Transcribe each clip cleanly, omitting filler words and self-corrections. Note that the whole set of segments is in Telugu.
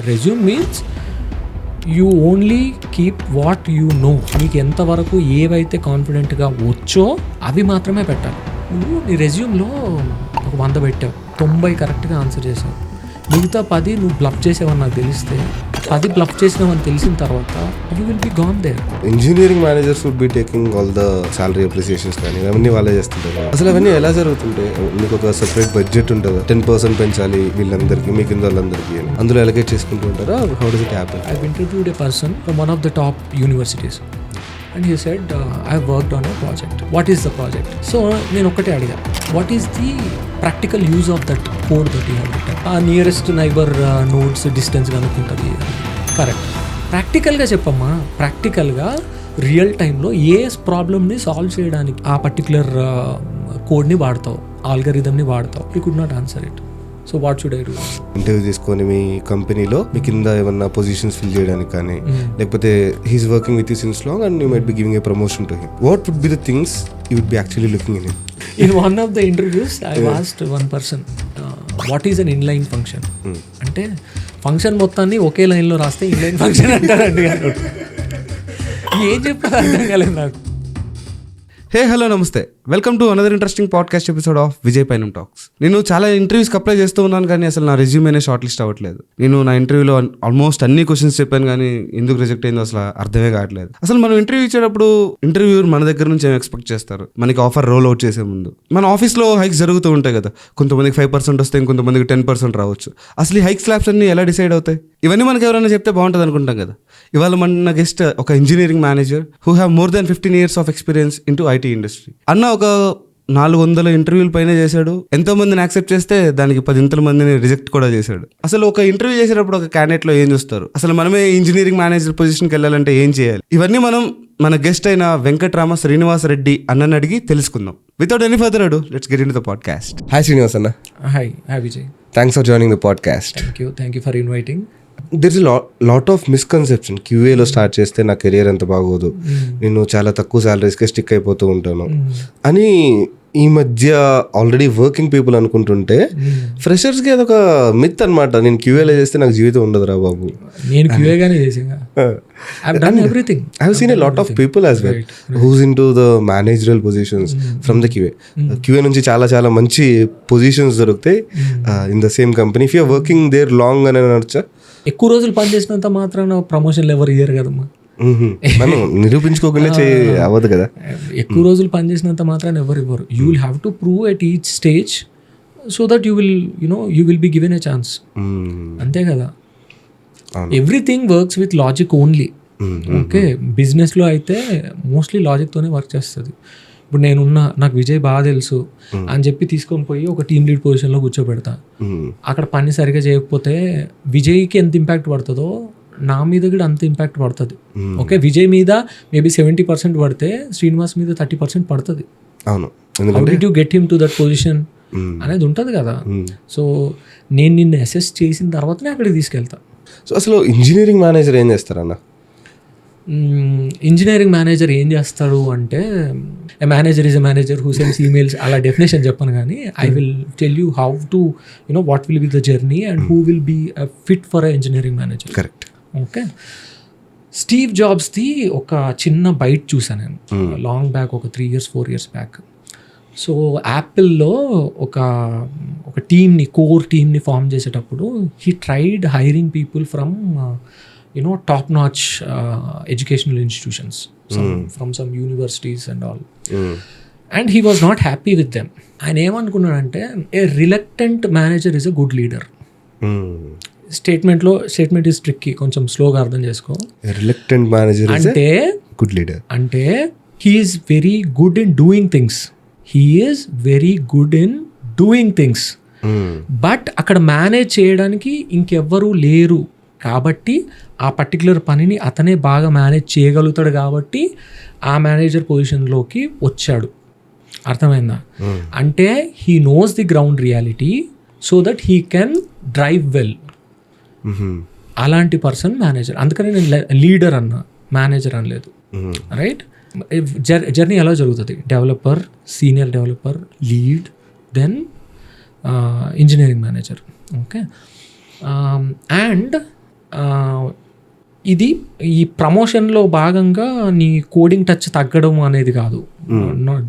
Resume means you only keep what you know. నీకు ఎంతవరకు ఏవైతే కాన్ఫిడెంట్గా వచ్చో అవి మాత్రమే పెట్టాలి. నువ్వు నీ రెజ్యూమ్లో ఒక 100 పెట్టావు, 90 కరెక్ట్గా ఆన్సర్ చేసావు, మిగతా 10 నువ్వు బ్లఫ్ చేసావని నాకు తెలిస్తే 10 బ్లఫ్ చేసినావని తెలిసిన తర్వాత you will be gone there. Engineering managers would be taking all the salary appreciations కానీ అవన్నీ వాళ్ళే చేస్తుంటారు. అసలు అవన్నీ ఎలా జరుగుతుంటాయి? మీకు ఒక సెపరేట్ బడ్జెట్ ఉంటుందా? 10% పెంచాలి వీళ్ళందరికీ, మీ కింద వాళ్ళందరికీ, అందులో ఎలకేట్ చేసుకుంటూ ఉంటారా? How does it happen? I interviewed A person from one of the top universities and he said I have worked on a project. What is the project? So నేను ఒక్కటే అడిగా, what is the practical use of that code that you have written? Nearest neighbour nodes distance కనుక్కుంటుంది. కరెక్ట్. ప్రాక్టికల్గా చెప్పమ్మా. ప్రాక్టికల్గా రియల్ టైంలో ఏ ప్రాబ్లమ్ని సాల్వ్ చేయడానికి ఆ పర్టికులర్ కోడ్ని వాడతావు, ఆల్గరిథమ్ని వాడతావు. You could not answer it. So what should I do? Interview తీసుకొని మీ కంపెనీలో మీ కింద ఏమన్నా పొజిషన్స్ ఫిల్ చేయడానికి కానీ, లేకపోతే he's working with you since long and you might be giving a promotion to him. What would be the things you would be actually looking in him? In one of the interviews, I asked one person, what is an inline function? అంటే ఫంక్షన్ మొత్తాన్ని ఒకే లైన్లో రాస్తే ఇన్లైన్ ఫంక్షన్ అంటారండి. ఏం చెప్పారు అర్థం కాలేదు నాకు. హే హలో నమస్తే, welcome to another interesting podcast episode of Vijay Painam talks. నేను చాలా ఇంటర్వ్యూస్కి అప్లై చేస్తూ ఉన్నాను, కానీ అసలు నా రెజ్యూమేనే షార్ట్ లిస్ట్ అవ్వట్లేదు. నేను నా ఇంటర్వ్యూలో ఆల్మోస్ట్ అన్ని క్వశ్చన్స్ చెప్పాను, కానీ ఎందుకు రిజెక్ట్ అయిందో అసలు అర్థమే కావట్లేదు. అసలు మనం ఇంటర్వ్యూ ఇచ్చేటప్పుడు ఇంటర్వ్యూర్ మన దగ్గర నుంచి ఏం ఎక్స్పెక్ట్ చేస్తారు? మనకి ఆఫర్ రోల్ అవుట్ చేసే ముందు మన ఆఫీస్లో హైక్స్ జరుగుతూ ఉంటాయి కదా. కొంతమందికి 5% వస్తే, ఇంకొంతమందికి 10% రావచ్చు. అసలు ఈ హైక్ స్లాబ్స్ అన్ని ఎలా డిసైడ్ అవుతాయి? ఇవన్నీ మనకి ఎవరైనా చెప్తే బాగుంటుంది అనుకుంటాం కదా. ఇవాళ మన గెస్ట్ ఒక engineering manager who have more than 15 years of experience in to IT industry. అన్న ఒక 400 ఇంటర్వ్యూల పైన చేశాడు. ఎంతో మందిని యాక్సెప్ట్ చేస్తే దానికి 10 మందిని రిజెక్ట్ కూడా చేశాడు. అసలు ఒక ఇంటర్వ్యూ చేసేటప్పుడు ఒక క్యాండిడేట్లో ఏం చూస్తారు? అసలు మనమే ఇంజనీరింగ్ మేనేజర్ పొజిషన్కి వెళ్ళాలంటే ఏం చేయాలి? ఇవన్నీ మనం మన గెస్ట్ అయిన వెంకట్రామ శ్రీనివాస్ రెడ్డి అన్నని అడిగి తెలుసుకుందాం. Without any further ado, let's get into the podcast. Hi Srinivas అన్న. Hi Vijay. Thanks for joining the podcast. Thank you for inviting. There is lot of misconception. క్యూఏలో స్టార్ట్ చేస్తే నా కెరియర్ ఎంత బాగోదు, నేను చాలా తక్కువ శాలరీస్కే స్టిక్ అయిపోతూ ఉంటాను అని ఈ మధ్య ఆల్రెడీ వర్కింగ్ పీపుల్ అనుకుంటుంటే, ఫ్రెషర్స్కి అదొక మిత్ అనమాట. నేను క్యూఏలో చేస్తే నాకు జీవితం ఉండదు రా బాబు. నేను క్యూఏగానే చేసాను. I have seen a lot of people as well who's into the managerial positions from the QA. QA నుంచి చాలా చాలా మంచి పొజిషన్స్ దొరుకుతాయి in the same company. If you are working there long అని అనొచ్చా? ఎక్కువ రోజులు పనిచేసినంత మాత్రాన ప్రమోషన్లు ఎవరు ఇయ్యరు కదమ్మా. మనం నిరూపించుకోకుండా అవ్వదు కదా. ఎక్కువ రోజులు పనిచేసినంత మాత్రాన ఎవరు ఇవ్వరు. You will have to prove at each stage so that you will be given a chance. అంతే కదా. Everything works with logic only. Okay, బిజినెస్లో అయితే మోస్ట్లీ లాజిక్తోనే వర్క్ చేస్తుంది. ఇప్పుడు నాకు విజయ్ బాగా తెలుసు అని చెప్పి తీసుకొని పోయి ఒక టీమ్ లీడ్ పొజిషన్లో కూర్చోబెడతా. అక్కడ పని సరిగా చేయకపోతే విజయ్కి ఎంత ఇంపాక్ట్ పడుతుందో నా మీద కూడా అంత ఇంపాక్ట్ పడుతుంది. ఓకే, విజయ్ మీద మేబీ 70% పడితే శ్రీనివాస్ మీద 30% పడుతుంది. అవును, how did you get him to that position అనేది ఉంటుంది కదా. సో నేను నిన్ను అసెస్ చేసిన తర్వాతనే అక్కడికి తీసుకెళ్తా. సో అసలు ఇంజనీరింగ్ మేనేజర్ ఏం చేస్తారన్న? ఇంజనీరింగ్ మేనేజర్ ఏం చేస్తాడు అంటే, a manager is a manager who sends emails, అలా డెఫినేషన్ చెప్పను, కానీ I will tell you how to what will be the journey and who will be fit for a engineering manager. Correct. Okay, Steve జాబ్స్ది ఒక చిన్న బైట్ చూసాను నేను లాంగ్ బ్యాక్, ఒక 3 years 4 years బ్యాక్. సో యాపిల్లో ఒక కోర్ టీమ్ని ఫామ్ చేసేటప్పుడు he tried hiring people from top notch educational institutions, from some universities and all, and he was not happy with them. ఆయన ఏమనుకున్నాడంటే, a reluctant manager is a good leader. Statement is tricky, కొంచెం స్లోగా అర్థం చేసుకో. రిలక్టెంట్ మేనేజర్ అంటే గుడ్ లీడర్ అంటే he is very good in doing things. But అక్కడ మేనేజ్ చేయడానికి ఇంకెవ్వరూ లేరు కాబట్టి ఆ పర్టికులర్ పనిని అతనే బాగా మేనేజ్ చేయగలుగుతాడు కాబట్టి ఆ మేనేజర్ పొజిషన్లోకి వచ్చాడు. అర్థమైందా? అంటే he knows the ground reality so that he can drive well. అలాంటి పర్సన్ మేనేజర్. అందుకని నేను లీడర్ అన్నా, మేనేజర్ అనలేదు. రైట్? జర్నీ ఎలా జరుగుతుంది? Developer, senior developer, lead, then engineering manager. Okay, and ఇది ఈ ప్రమోషన్లో భాగంగా నీ కోడింగ్ టచ్ తగ్గడం అనేది కాదు.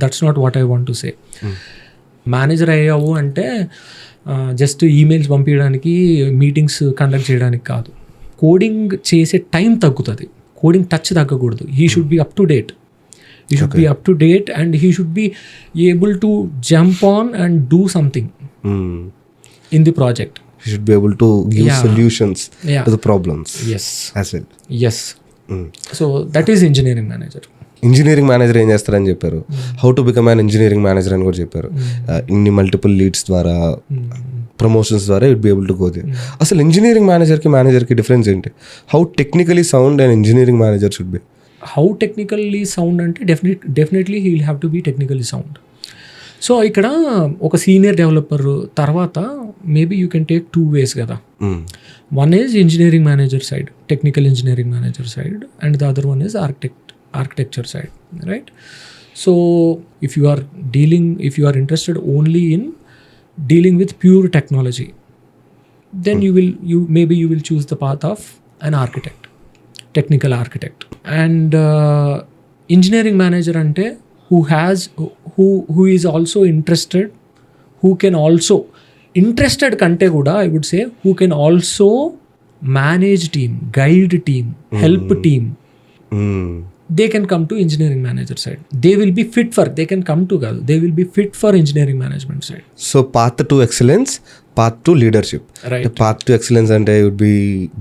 That's not what I want to say. Manager అయ్యావు అంటే జస్ట్ ఈమెయిల్స్ పంపించడానికి, మీటింగ్స్ కండక్ట్ చేయడానికి కాదు. కోడింగ్ చేసే టైం తగ్గుతుంది, కోడింగ్ టచ్ తగ్గకూడదు. He should be up to date. He should be up to date and he should be able to jump on and do something in the project. He should be able to give solutions to the problems. Yes. As well. Yes. So that is engineering manager. Engineering manager ఏం చేస్తారని చెప్పారు. How to become an engineering manager అని కూడా చెప్పారు. ఇన్ని మల్టిపుల్ లీడ్స్ ద్వారా, ప్రమోషన్స్ ద్వారా you'd be able to go there. అసలు ఇంజనీరింగ్ మేనేజర్కి డిఫరెన్స్ ఏంటి? How technically sound and engineering manager should be? How technically sound అంటే definitely he will have to be technically sound. So ఇక్కడ ఒక సీనియర్ డెవలపర్ తర్వాత maybe you can take 2 ways కదా. One is engineering manager side, technical engineering manager side, and the other one is architecture side, right? So if you are interested only in dealing with pure technology, then you will choose the path of an architect, technical architect. And engineering manager ante who is also interested, who can also interested kante kuda I would say who can also manage team, guide team, help team. They can come to engineering manager side. They will be fit for, they can come to kaadu, they will be fit for engineering management side. So path to excellence, path to leadership. Right. The path to excellence ante would be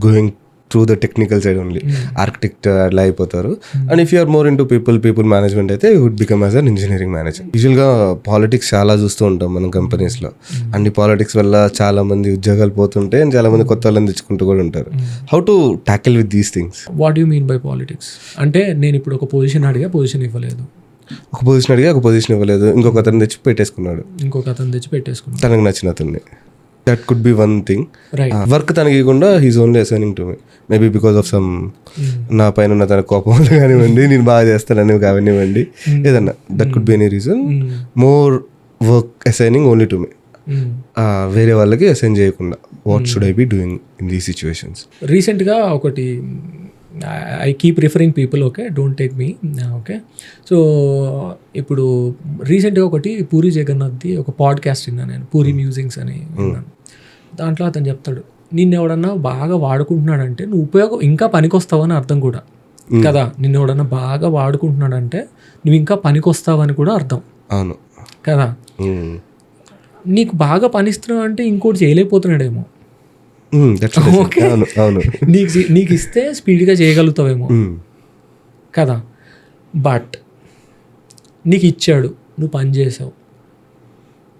going through the technical side only. Architect అట్లా అయిపోతారు. And if you're more into people management అయితే you would become as an engineering manager. యూజువల్గా పాలిటిక్స్ చాలా చూస్తూ ఉంటాం మనం కంపెనీస్లో. అన్ని పాలిటిక్స్ వల్ల చాలా మంది ఉద్యోగాలు పోతుంటే చాలా మంది కొత్త వాళ్ళని తెచ్చుకుంటూ కూడా ఉంటారు. How to tackle with these things? What you mean by politics అంటే? నేను ఇప్పుడు ఒక పొజిషన్ అడిగా, పొజిషన్ ఇవ్వలేదు. ఒక పొజిషన్ ఇవ్వలేదు, ఇంకొక అతను తెచ్చి పెట్టేసుకున్నాడు. తనకు నచ్చిన అతన్ని. That could B one thing. Work తనకి ఇవ్వకుండా he's only assigning to me, maybe because of some నా పైన ఉన్న తన కోపం కానివ్వండి, నేను బాగా చేస్తానని కానివ్వండి, ఏదన్నా. That could be any reason. More work assigning only to me, వేరే వాళ్ళకి అసైన్ చేయకుండా. What should I be doing in these situations? రీసెంట్గా ఒకటి, I keep referring people, okay, don't take me, okay. So ఇప్పుడు రీసెంట్గా ఒకటి పూరి జగన్నాథ్ది ఒక పాడ్కాస్ట్ విన్నాను నేను, పూరి మ్యూజింగ్స్ అని విన్నాను. దాంట్లో అతను చెప్తాడు, నిన్ను ఎవడన్నా బాగా వాడుకుంటున్నాడంటే నువ్వు ఉపయోగం ఇంకా పనికొస్తావని అర్థం కూడా కదా. నిన్ను ఎవడన్నా బాగా వాడుకుంటున్నాడంటే నువ్వు ఇంకా పనికొస్తావని కూడా అర్థం. అవును కదా. నీకు బాగా పనిస్తున్నావు అంటే ఇంకోటి చేయలేకపోతున్నాడేమో. నీకు ఇస్తే స్పీడ్గా చేయగలుగుతావేమో కదా. బట్ నీకు ఇచ్చాడు, నువ్వు పని చేసావు,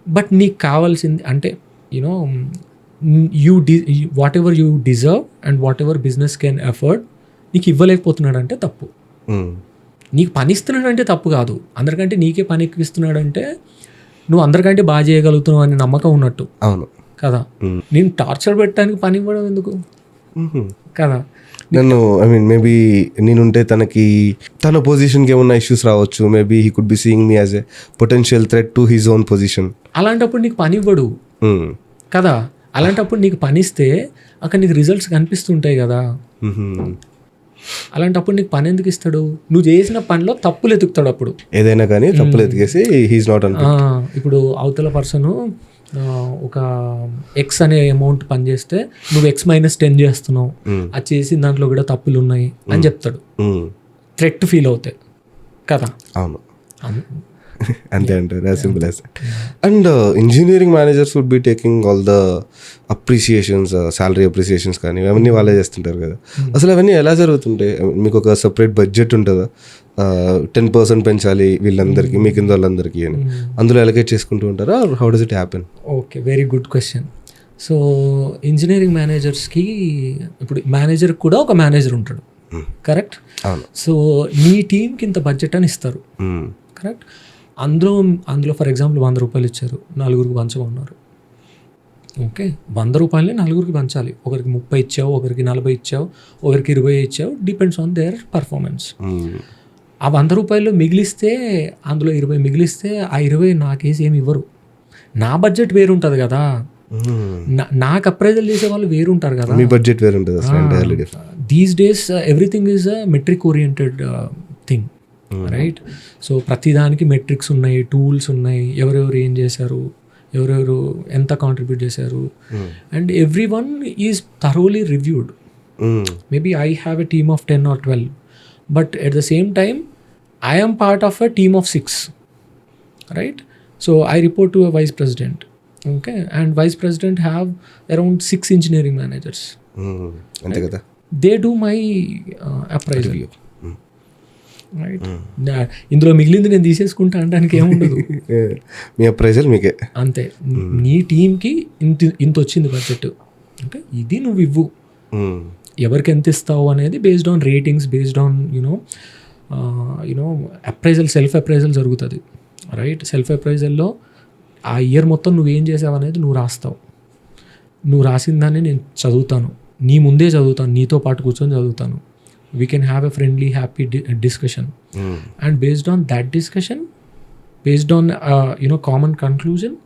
బట్ నీకు కావాల్సింది అంటే you know what ever you deserve and what ever business can afford నీకు ఇవ్వలేకపోతున్నాడంటే తప్పు. నీకు పని ఇస్తున్నాడంటే తప్పు కాదు, అందరికంటే నీకే పని ఎక్కిస్తున్నాడంటే నువ్వు అందరికంటే బాగా చేయగలుగుతున్నావు అనే నమ్మకం ఉన్నట్టు. అవును కదా. నేను టార్చర్ పెట్టడానికి పని ఇవ్వడం ఎందుకు కదా. నన్ను మేబీ నేనుంటే తన పొజిషన్కి ఏమన్నా ఇష్యూస్ రావచ్చు. Maybe he could be seeing me as a potential threat to his own position. అలాంటప్పుడు నీకు పని ఇవ్వడు కదా. అలాంటప్పుడు నీకు పని ఇస్తే అక్కడ నీకు రిజల్ట్స్ కనిపిస్తుంటాయి కదా. అలాంటప్పుడు నీకు పని ఎందుకు ఇస్తాడు? నువ్వు చేసిన పనిలో తప్పులు ఎతుకుతాడు. అప్పుడు ఏదైనా కానీ తప్పులు ఎతికేసి హీస్ నాట్ అన్. ఇప్పుడు అవతల పర్సన్ ఒక ఎక్స్ అనే అమౌంట్ పని చేస్తే నువ్వు X-10 చేస్తున్నావు, అది చేసిన దాంట్లో కూడా తప్పులు ఉన్నాయి అని చెప్తాడు. థ్రెట్ ఫీల్ అవుతాయి కదా. అవును అంతే అంటారు, as simple as. And engineering managers would be taking all the appreciations, salary appreciations కానీ అవన్నీ వాళ్ళే చేస్తుంటారు కదా. అసలు అవన్నీ ఎలా జరుగుతుంటాయి? మీకు ఒక సపరేట్ బడ్జెట్ ఉంటుందా? 10% పెంచాలి వీళ్ళందరికీ, మీ కింద వాళ్ళందరికీ అని అందులో అలొకేట్ చేసుకుంటూ ఉంటారా? How does it happen? Okay, very good question. So engineering మేనేజర్స్కి ఇప్పుడు మేనేజర్ కూడా ఒక మేనేజర్ ఉంటాడు, కరెక్ట్? సో నీ టీంకి ఇంత బడ్జెట్ అని ఇస్తారు, కరెక్ట్? అందులో ఫర్ ఎగ్జాంపుల్ 100 రూపాయలు ఇచ్చారు, 4గురికి పంచమన్నారు. ఓకే, 100 రూపాయలని 4గురికి పంచాలి. ఒకరికి 30 ఇచ్చావు, ఒకరికి 40 ఇచ్చావు, ఒకరికి 20 ఇచ్చావు, డిపెండ్స్ ఆన్ దేర్ పర్ఫార్మెన్స్. ఆ 100 రూపాయలు మిగిలిస్తే, అందులో 20 మిగిలిస్తే ఆ 20 నాకేసి ఏమి ఇవ్వరు. నా బడ్జెట్ వేరు ఉంటుంది కదా. నాకు అప్రైజల్ చేసే వాళ్ళు వేరు ఉంటారు కదా. మీ బడ్జెట్ వేరు ఉంటుంది అసలు, entirely different. These days everything is a metric oriented thing, right? So ప్రతిదానికి మెట్రిక్స్ ఉన్నాయి, టూల్స్ ఉన్నాయి, ఎవరెవరు ఏం చేశారు, ఎవరెవరు ఎంత కాంట్రిబ్యూట్ చేశారు, and every one is thoroughly reviewed. Maybe I have a team of 10 or 12, but at the same time I am part of a team of 6, right? So I report to a vice president, okay, and vice president have around 6 engineering managers. అంతే కదా. They do my appraisal, right? ఇందులో మిగిలింది నేను తీసేసుకుంటా అనడానికి ఏముండదు. మీ అప్రైజల్ మీకే అంతే. నీ టీంకి ఇంత వచ్చింది బడ్జెట్, ఓకే, ఇది నువ్వు ఇవ్వు. ఎవరికి ఎంత ఇస్తావు అనేది based on ratings, based on you know appraisal, self appraisal జరుగుతుంది, రైట్? సెల్ఫ్ అప్రైజల్లో ఆ ఇయర్ మొత్తం నువ్వేం చేసావు అనేది నువ్వు రాస్తావు. నువ్వు రాసిన దాన్ని నేను చదువుతాను, నీ ముందే చదువుతాను, నీతో పాటు కూర్చొని చదువుతాను. We can have a friendly happy discussion, and based on that discussion, based on common conclusion,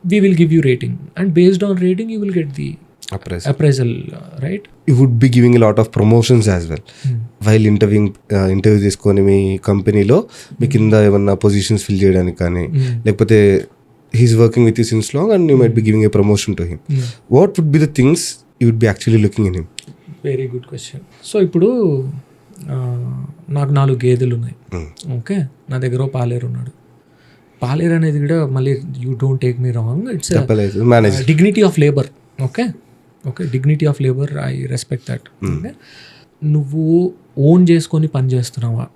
we will give you rating, and based on rating you will get the appraisal, right? You would be giving a lot of promotions as well while interview తీసుకొని మీ కంపెనీలో మీ కింద ఏమన్నా పొజిషన్స్ ఫిల్ చేయడానికి కానీ, లేకపోతే he's working with you since long and you might be giving a promotion to him. What would be the things you would be actually looking in him? Very good question. So ఇప్పుడు నాకు 4 గేదెలు ఉన్నాయి, ఓకే, నా దగ్గర పాలేరు ఉన్నాడు. పాలేరు అనేది కూడా మళ్ళీ you don't take me wrong, it's dignity of labour, okay, dignity of labour, I respect that. Okay, నువ్వు ఓన్ చేసుకొని పని చేస్తున్నావా?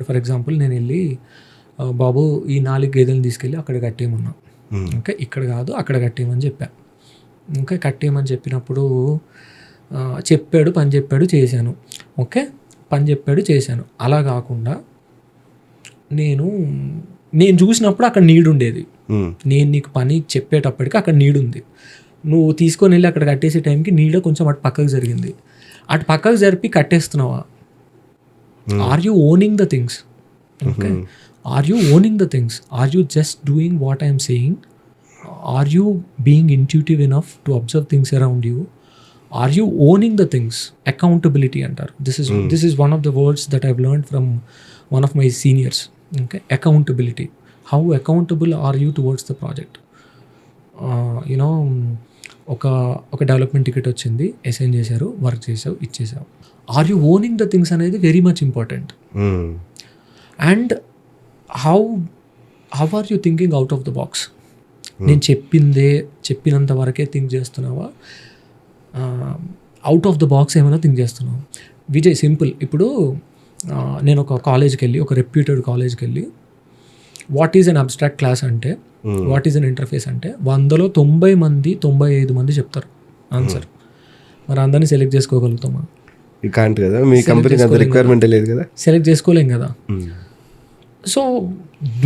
ఫర్ ఎగ్జాంపుల్ నేను వెళ్ళి బాబు ఈ 4 గేదెలను తీసుకెళ్ళి అక్కడ కట్టేయమన్నా, ఓకే, ఇక్కడ కాదు అక్కడ కట్టేయమని చెప్పా, ఓకే, కట్టేయమని చెప్పినప్పుడు చెప్పాడు, పని చెప్పాడు, చేశాను, ఓకే, పని చెప్పాడు, చేశాను. అలా కాకుండా నేను చూసినప్పుడు అక్కడ నీడు ఉండేది, నేను నీకు పని చెప్పేటప్పటికి అక్కడ నీడు ఉంది, నువ్వు తీసుకొని వెళ్ళి అక్కడ కట్టేసే టైంకి నీడ కొంచెం అటు పక్కకు జరిగింది, అటు పక్కకు జరిపి కట్టేస్తున్నావా? Are you owning the things? Okay, are you owning the things? Are you just doing what I'm saying? Are you being intuitive enough to observe things around you? Are you owning the things? Accountability అంటారు. This is one of the words that I've learned from one of my seniors. Okay, accountability. How accountable are you towards the project? ఒక డెవలప్మెంట్ టికెట్ వచ్చింది, అసైన్ చేశారు, వర్క్ చేసావు, ఇచ్చేసావు. Are you owning the things అనేది very much important. And how are you thinking out of the box? నేను చెప్పినంత వరకే థింక్ చేస్తున్నావా? అవుట్ ఆఫ్ ద బాక్స్ ఏమైనా థింక్ చేస్తున్నావా? విజయ్, సింపుల్. ఇప్పుడు నేను ఒక కాలేజ్కి వెళ్ళి, ఒక రెప్యూటెడ్ కాలేజ్కి వెళ్ళి, what is an abstract class అంటే, వాట్ ఈజ్ అన్ ఇంటర్ఫేస్ అంటే 100లో 90 మంది 95 మంది చెప్తారు ఆన్సర్. మరి అందరినీ సెలెక్ట్ చేసుకోగలుగుతామా? కదా, మీ కంపెనీకి అంత రిక్వైర్మెంట్ లేదు కదా, సెలెక్ట్ చేసుకోలేం కదా. సో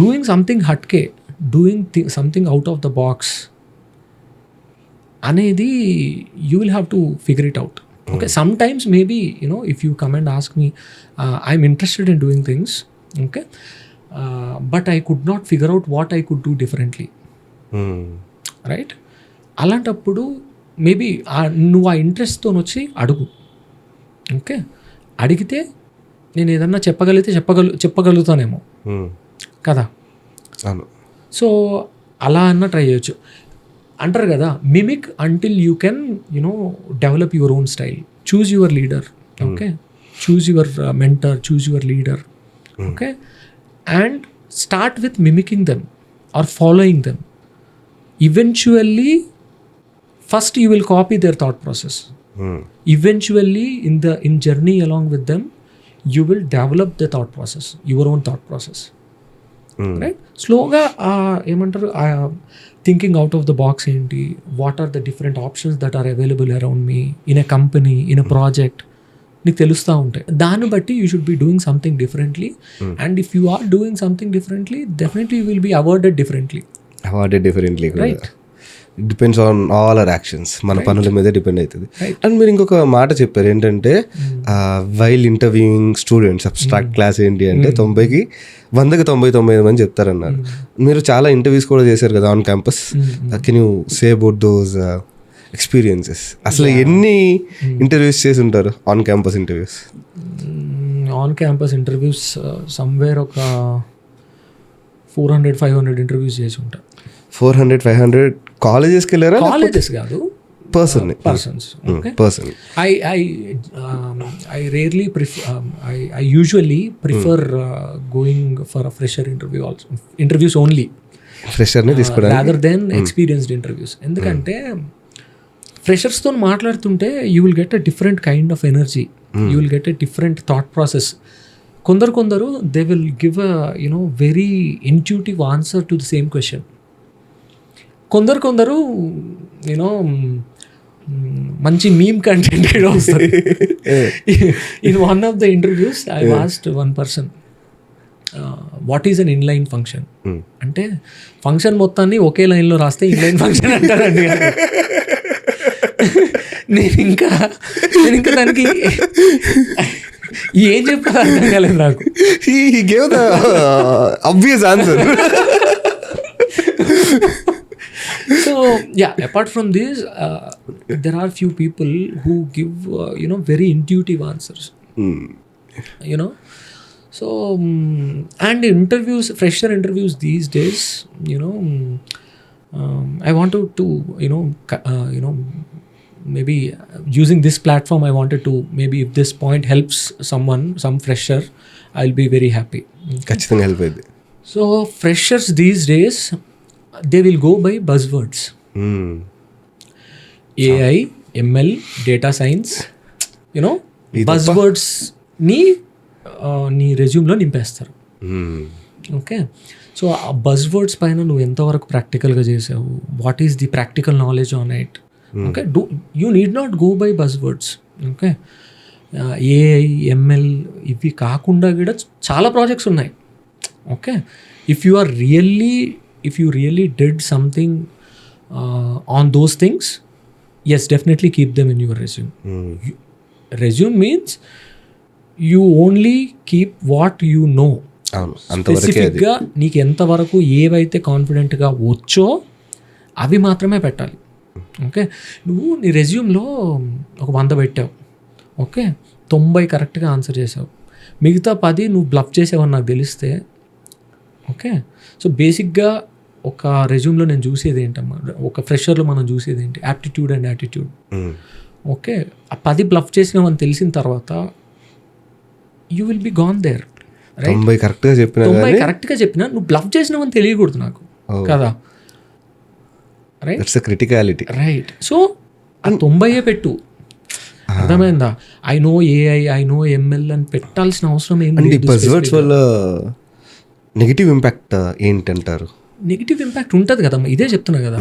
డూయింగ్ సంథింగ్ హట్కే, doing something out of the box అనేది you will have to figure it out. Okay, sometimes maybe, if you come and ask me, I'm interested in doing things, okay, but I could not figure out what I could do differently, right? అలాంటప్పుడు మేబీ నువ్వు ఆ ఇంట్రెస్ట్తో వచ్చి అడుగు, ఓకే, అడిగితే నేను ఏదన్నా చెప్పగలుగుతానేమో కదా. సో అలా అన్న ట్రై చేయొచ్చు. అంటారు కదా, mimic until you can develop your own style. Choose your leader, okay, choose your mentor, choose your leader, okay, and start with mimicking them or following them. Eventually first you will copy their thought process. Eventually in journey along with them you will develop the thought process, your own thought process, right? స్లోగా ఏమంటారు, thinking out of the box ఏంటి, what are the different options that are available around me in a company, in a project, నీకు తెలుస్తూ ఉంటాయి. దాన్ని బట్టి you should be doing something differently, and if you are doing something differently, definitely you will be awarded differently, right? It depends on all our actions, మన పనుల మీదే డిపెండ్ అవుతుంది. అండ్ మీరు ఇంకొక మాట చెప్పారు ఏంటంటే while interviewing students abstract class ఏంటి అంటే 90కి 99 మంది చెప్తారన్నారు. మీరు చాలా ఇంటర్వ్యూస్ కూడా చేశారు కదా on campus. Can you say about those experiences? అసలు ఎన్ని ఇంటర్వ్యూస్ చేసి ఉంటారు on campus interviews? On campus interviews somewhere ఒక 400-500 ఇంటర్వ్యూస్ చేసి ఉంటా. 400-500 కాలేజెస్కి వెళ్ళారా? కాలేజెస్ కాదు, persons. I rarely prefer, I usually prefer going for a fresher interview also, interviews only, ఫ్రెషర్ని తీసుకోవడానికి, rather than experienced interviews. ఎందుకంటే ఫ్రెషర్స్తో మాట్లాడుతుంటే you will get a different kind of energy, you will get a different thought process. కొందరు they will give a very intuitive answer to the same question. కొందరు మంచి మీమ్ కంటెంట్ కూడా వస్తుంది. In one of the interviews I asked one person what is an inline function అంటే, ఫంక్షన్ మొత్తాన్ని ఒకే లైన్లో రాస్తే ఇన్లైన్ ఫంక్షన్ అంటారండి. నేను ఇంకా దానికి ఏం చెప్పాలి అర్థం కాలేదు నాకు. He gave the obvious answer. So yeah, apart from this, there are few people who give very intuitive answers. So and interviews, fresher interviews these days, I wanted to maybe using this platform, I wanted to, maybe if this point helps someone, some fresher, I'll be very happy. ఖచ్చితంగా హెల్ప్ అయింది. So freshers these days, they will go by buzzwords. AI, ML, data science, buzzwords నీ రెజ్యూమ్లో నింపేస్తారు. ఓకే, సో ఆ బజ్వర్డ్స్ పైన నువ్వు ఎంతవరకు ప్రాక్టికల్గా చేసావు, what is the practical knowledge on it. Okay, you need not go by buzzwords. Okay, AI, ML ఇవి కాకుండా కూడా చాలా ప్రాజెక్ట్స్ ఉన్నాయి. Okay, if you really did something on those things, yes, definitely keep them in your resume. Resume means you only keep what you know. స్పెసిఫిక్గా నీకు ఎంతవరకు ఏవైతే కాన్ఫిడెంట్గా వచ్చో అవి మాత్రమే పెట్టాలి. ఓకే, నువ్వు నీ రెజ్యూమ్లో ఒక 100 పెట్టావు, ఓకే, 90 కరెక్ట్గా ఆన్సర్ చేసావు, మిగతా 10 నువ్వు బ్లఫ్ చేసావని నాకు తెలిస్తే, ఓకే. సో బేసిక్గా ఒక రెజ్యూమ్లో నేను చూసేది ఏంటమ్మా, ఒక ఫ్రెషర్లో మనం చూసేది ఏంటి, యాప్టిట్యూడ్ అండ్ యాటిట్యూడ్. ఓకే, ఆ 10 బ్లఫ్ చేసినామని తెలిసిన తర్వాత you will be gone there. 90 కరెక్ట్గా చెప్పినా నువ్వు బ్లఫ్ చేసినావని తెలియకూడదు నాకు కదా. Right, criticality. రైట్, సో ఆ 90 పెట్టు, అర్థమైందా. I know AI, I know ML అని పెట్టాల్సిన అవసరం ఏంటి. బజ్వర్డ్స్ వల్ల నెగిటివ్ ఇంపాక్ట్ ఏంటంటారు? నెగిటివ్ ఇంపాక్ట్ ఉంటుంది కదమ్మా, ఇదే చెప్తున్నా కదా.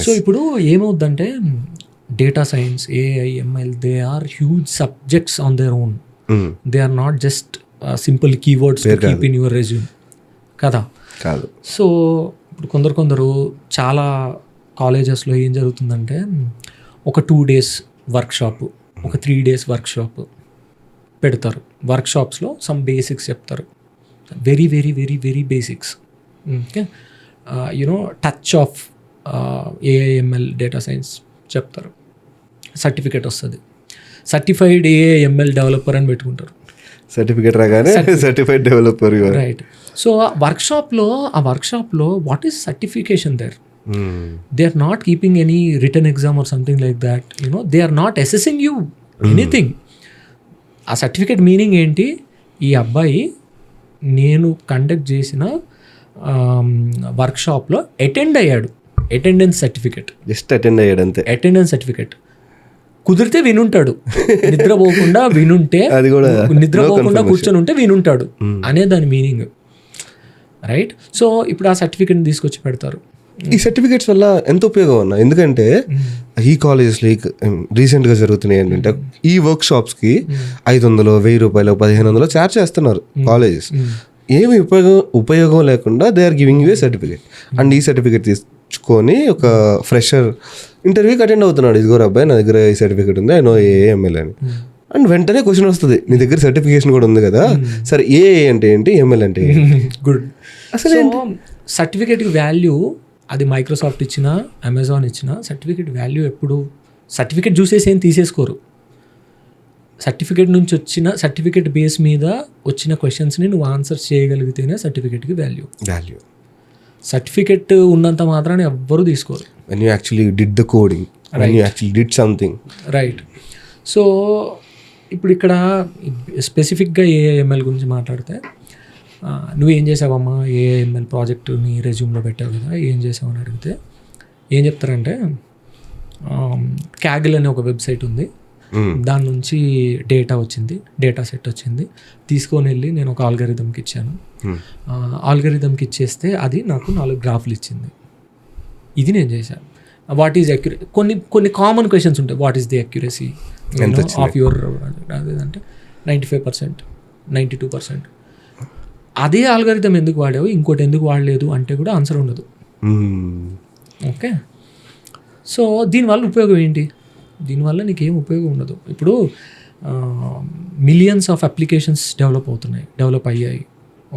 సో ఇప్పుడు ఏమవుద్దంటే data science, AI, ML, they are huge subjects on their own. They are not just simple keywords to keep in your resume కదా. సో ఇప్పుడు కొందరు చాలా కాలేజెస్లో ఏం జరుగుతుందంటే ఒక 2 days వర్క్షాప్, ఒక 3 days వర్క్షాప్ పెడతారు. వర్క్షాప్స్లో సమ్ బేసిక్స్ చెప్తారు, very very very very basics. Okay, touch of AI ML, data science చెప్తారు. సర్టిఫికేట్ వస్తుంది, సర్టిఫైడ్ ఏఐఎంఎల్ డెవలపర్ అని పెట్టుకుంటారు. సర్టిఫికేట్ రాగానే సర్టిఫైడ్ డెవలపర్. రైట్, సో ఆ వర్క్షాప్లో what is certification there? They are not keeping any written exam or something like that. They are not assessing you anything. ఆ సర్టిఫికేట్ మీనింగ్ ఏంటి? ఈ అబ్బాయి నేను కండక్ట్ చేసిన వర్క్షాప్లో అటెండ్ అయ్యాడు, అటెండెన్స్ సర్టిఫికేట్. జస్ట్ అటెండ్ అయ్యాడు అంతే, అటెండెన్స్ సర్టిఫికేట్. కుదిరితే వినుంటాడు, నిద్రపోకుండా వినుంటే, నిద్రపోకుండా కూర్చొని ఉంటే వినుంటాడు అనే దాని మీనింగ్. రైట్, సో ఇప్పుడు ఆ సర్టిఫికేట్ని తీసుకొచ్చి పెడతారు. ఈ సర్టిఫికేట్స్ వల్ల ఎంత ఉపయోగం అన్నా, ఎందుకంటే ఈ కాలేజెస్లో రీసెంట్గా జరుగుతున్నాయి ఏంటంటే ఈ వర్క్ షాప్స్కి 500, 1000 రూపాయలు, 1500 ఛార్జ్ చేస్తున్నారు కాలేజెస్. ఏమి ఉపయోగం లేకుండా they are giving you a certificate. And ఈ సర్టిఫికేట్ నేర్చుకొని ఒక ఫ్రెషర్ ఇంటర్వ్యూకి అటెండ్ అవుతున్నాడు. ఇదిగోరు అబ్బాయి నా దగ్గర ఈ సర్టిఫికేట్ ఉంది, ఐ నో ఏఎంఎల్ అని. అండ్ వెంటనే క్వశ్చన్ వస్తుంది, నీ దగ్గర సర్టిఫికేషన్ కూడా ఉంది కదా, సరే ఏ అంటే ఏంటి, ఎంఎల్ అంటే గుడ్. అసలు సర్టిఫికేట్కి వాల్యూ అది మైక్రోసాఫ్ట్ ఇచ్చినా అమెజాన్ ఇచ్చినా సర్టిఫికేట్ వాల్యూ ఎప్పుడు సర్టిఫికేట్ చూసేసి ఏం తీసేసుకోరు. సర్టిఫికేట్ నుంచి వచ్చిన సర్టిఫికేట్ బేస్ మీద వచ్చిన క్వశ్చన్స్ని నువ్వు ఆన్సర్ చేయగలిగితేనే సర్టిఫికేట్కి వాల్యూ. సర్టిఫికేట్ ఉన్నంత మాత్రాన ఎవ్వరూ తీసుకోరు. when you actually did the coding, when you actually did something. Right. So ఇప్పుడు ఇక్కడ స్పెసిఫిక్గా ఏఐఎంఎల్ గురించి మాట్లాడితే నువ్వేం చేసావమ్మా ఏఐఎంఎల్ ప్రాజెక్టుని రెజ్యూమ్లో పెట్టావు కదా, ఏం చేసావని అడిగితే ఏం చెప్తారంటే క్యాగిల్ అనే ఒక వెబ్సైట్ ఉంది, దాని నుంచి డేటా వచ్చింది, డేటా సెట్ వచ్చింది, తీసుకొని వెళ్ళి నేను ఒక ఆల్గరిథంకి ఇచ్చాను, ఆల్గరిథంకి ఇచ్చేస్తే అది నాకు 4 గ్రాఫ్లు ఇచ్చింది. ఇది నేను చేశాను. వాట్ ఈజ్ అక్యురేట్, కొన్ని కామన్ క్వశ్చన్స్ ఉంటాయి. What is the accuracy of your అంటే 95%, 92%. అదే ఆల్గరిథం ఎందుకు వాడావు, ఇంకోటి ఎందుకు వాడలేదు అంటే కూడా ఆన్సర్ ఉండదు. ఓకే, సో దీనివల్ల ఉపయోగం ఏంటి? దీనివల్ల నీకేం ఉపయోగం ఉండదు. ఇప్పుడు మిలియన్స్ ఆఫ్ అప్లికేషన్స్ డెవలప్ అయ్యాయి.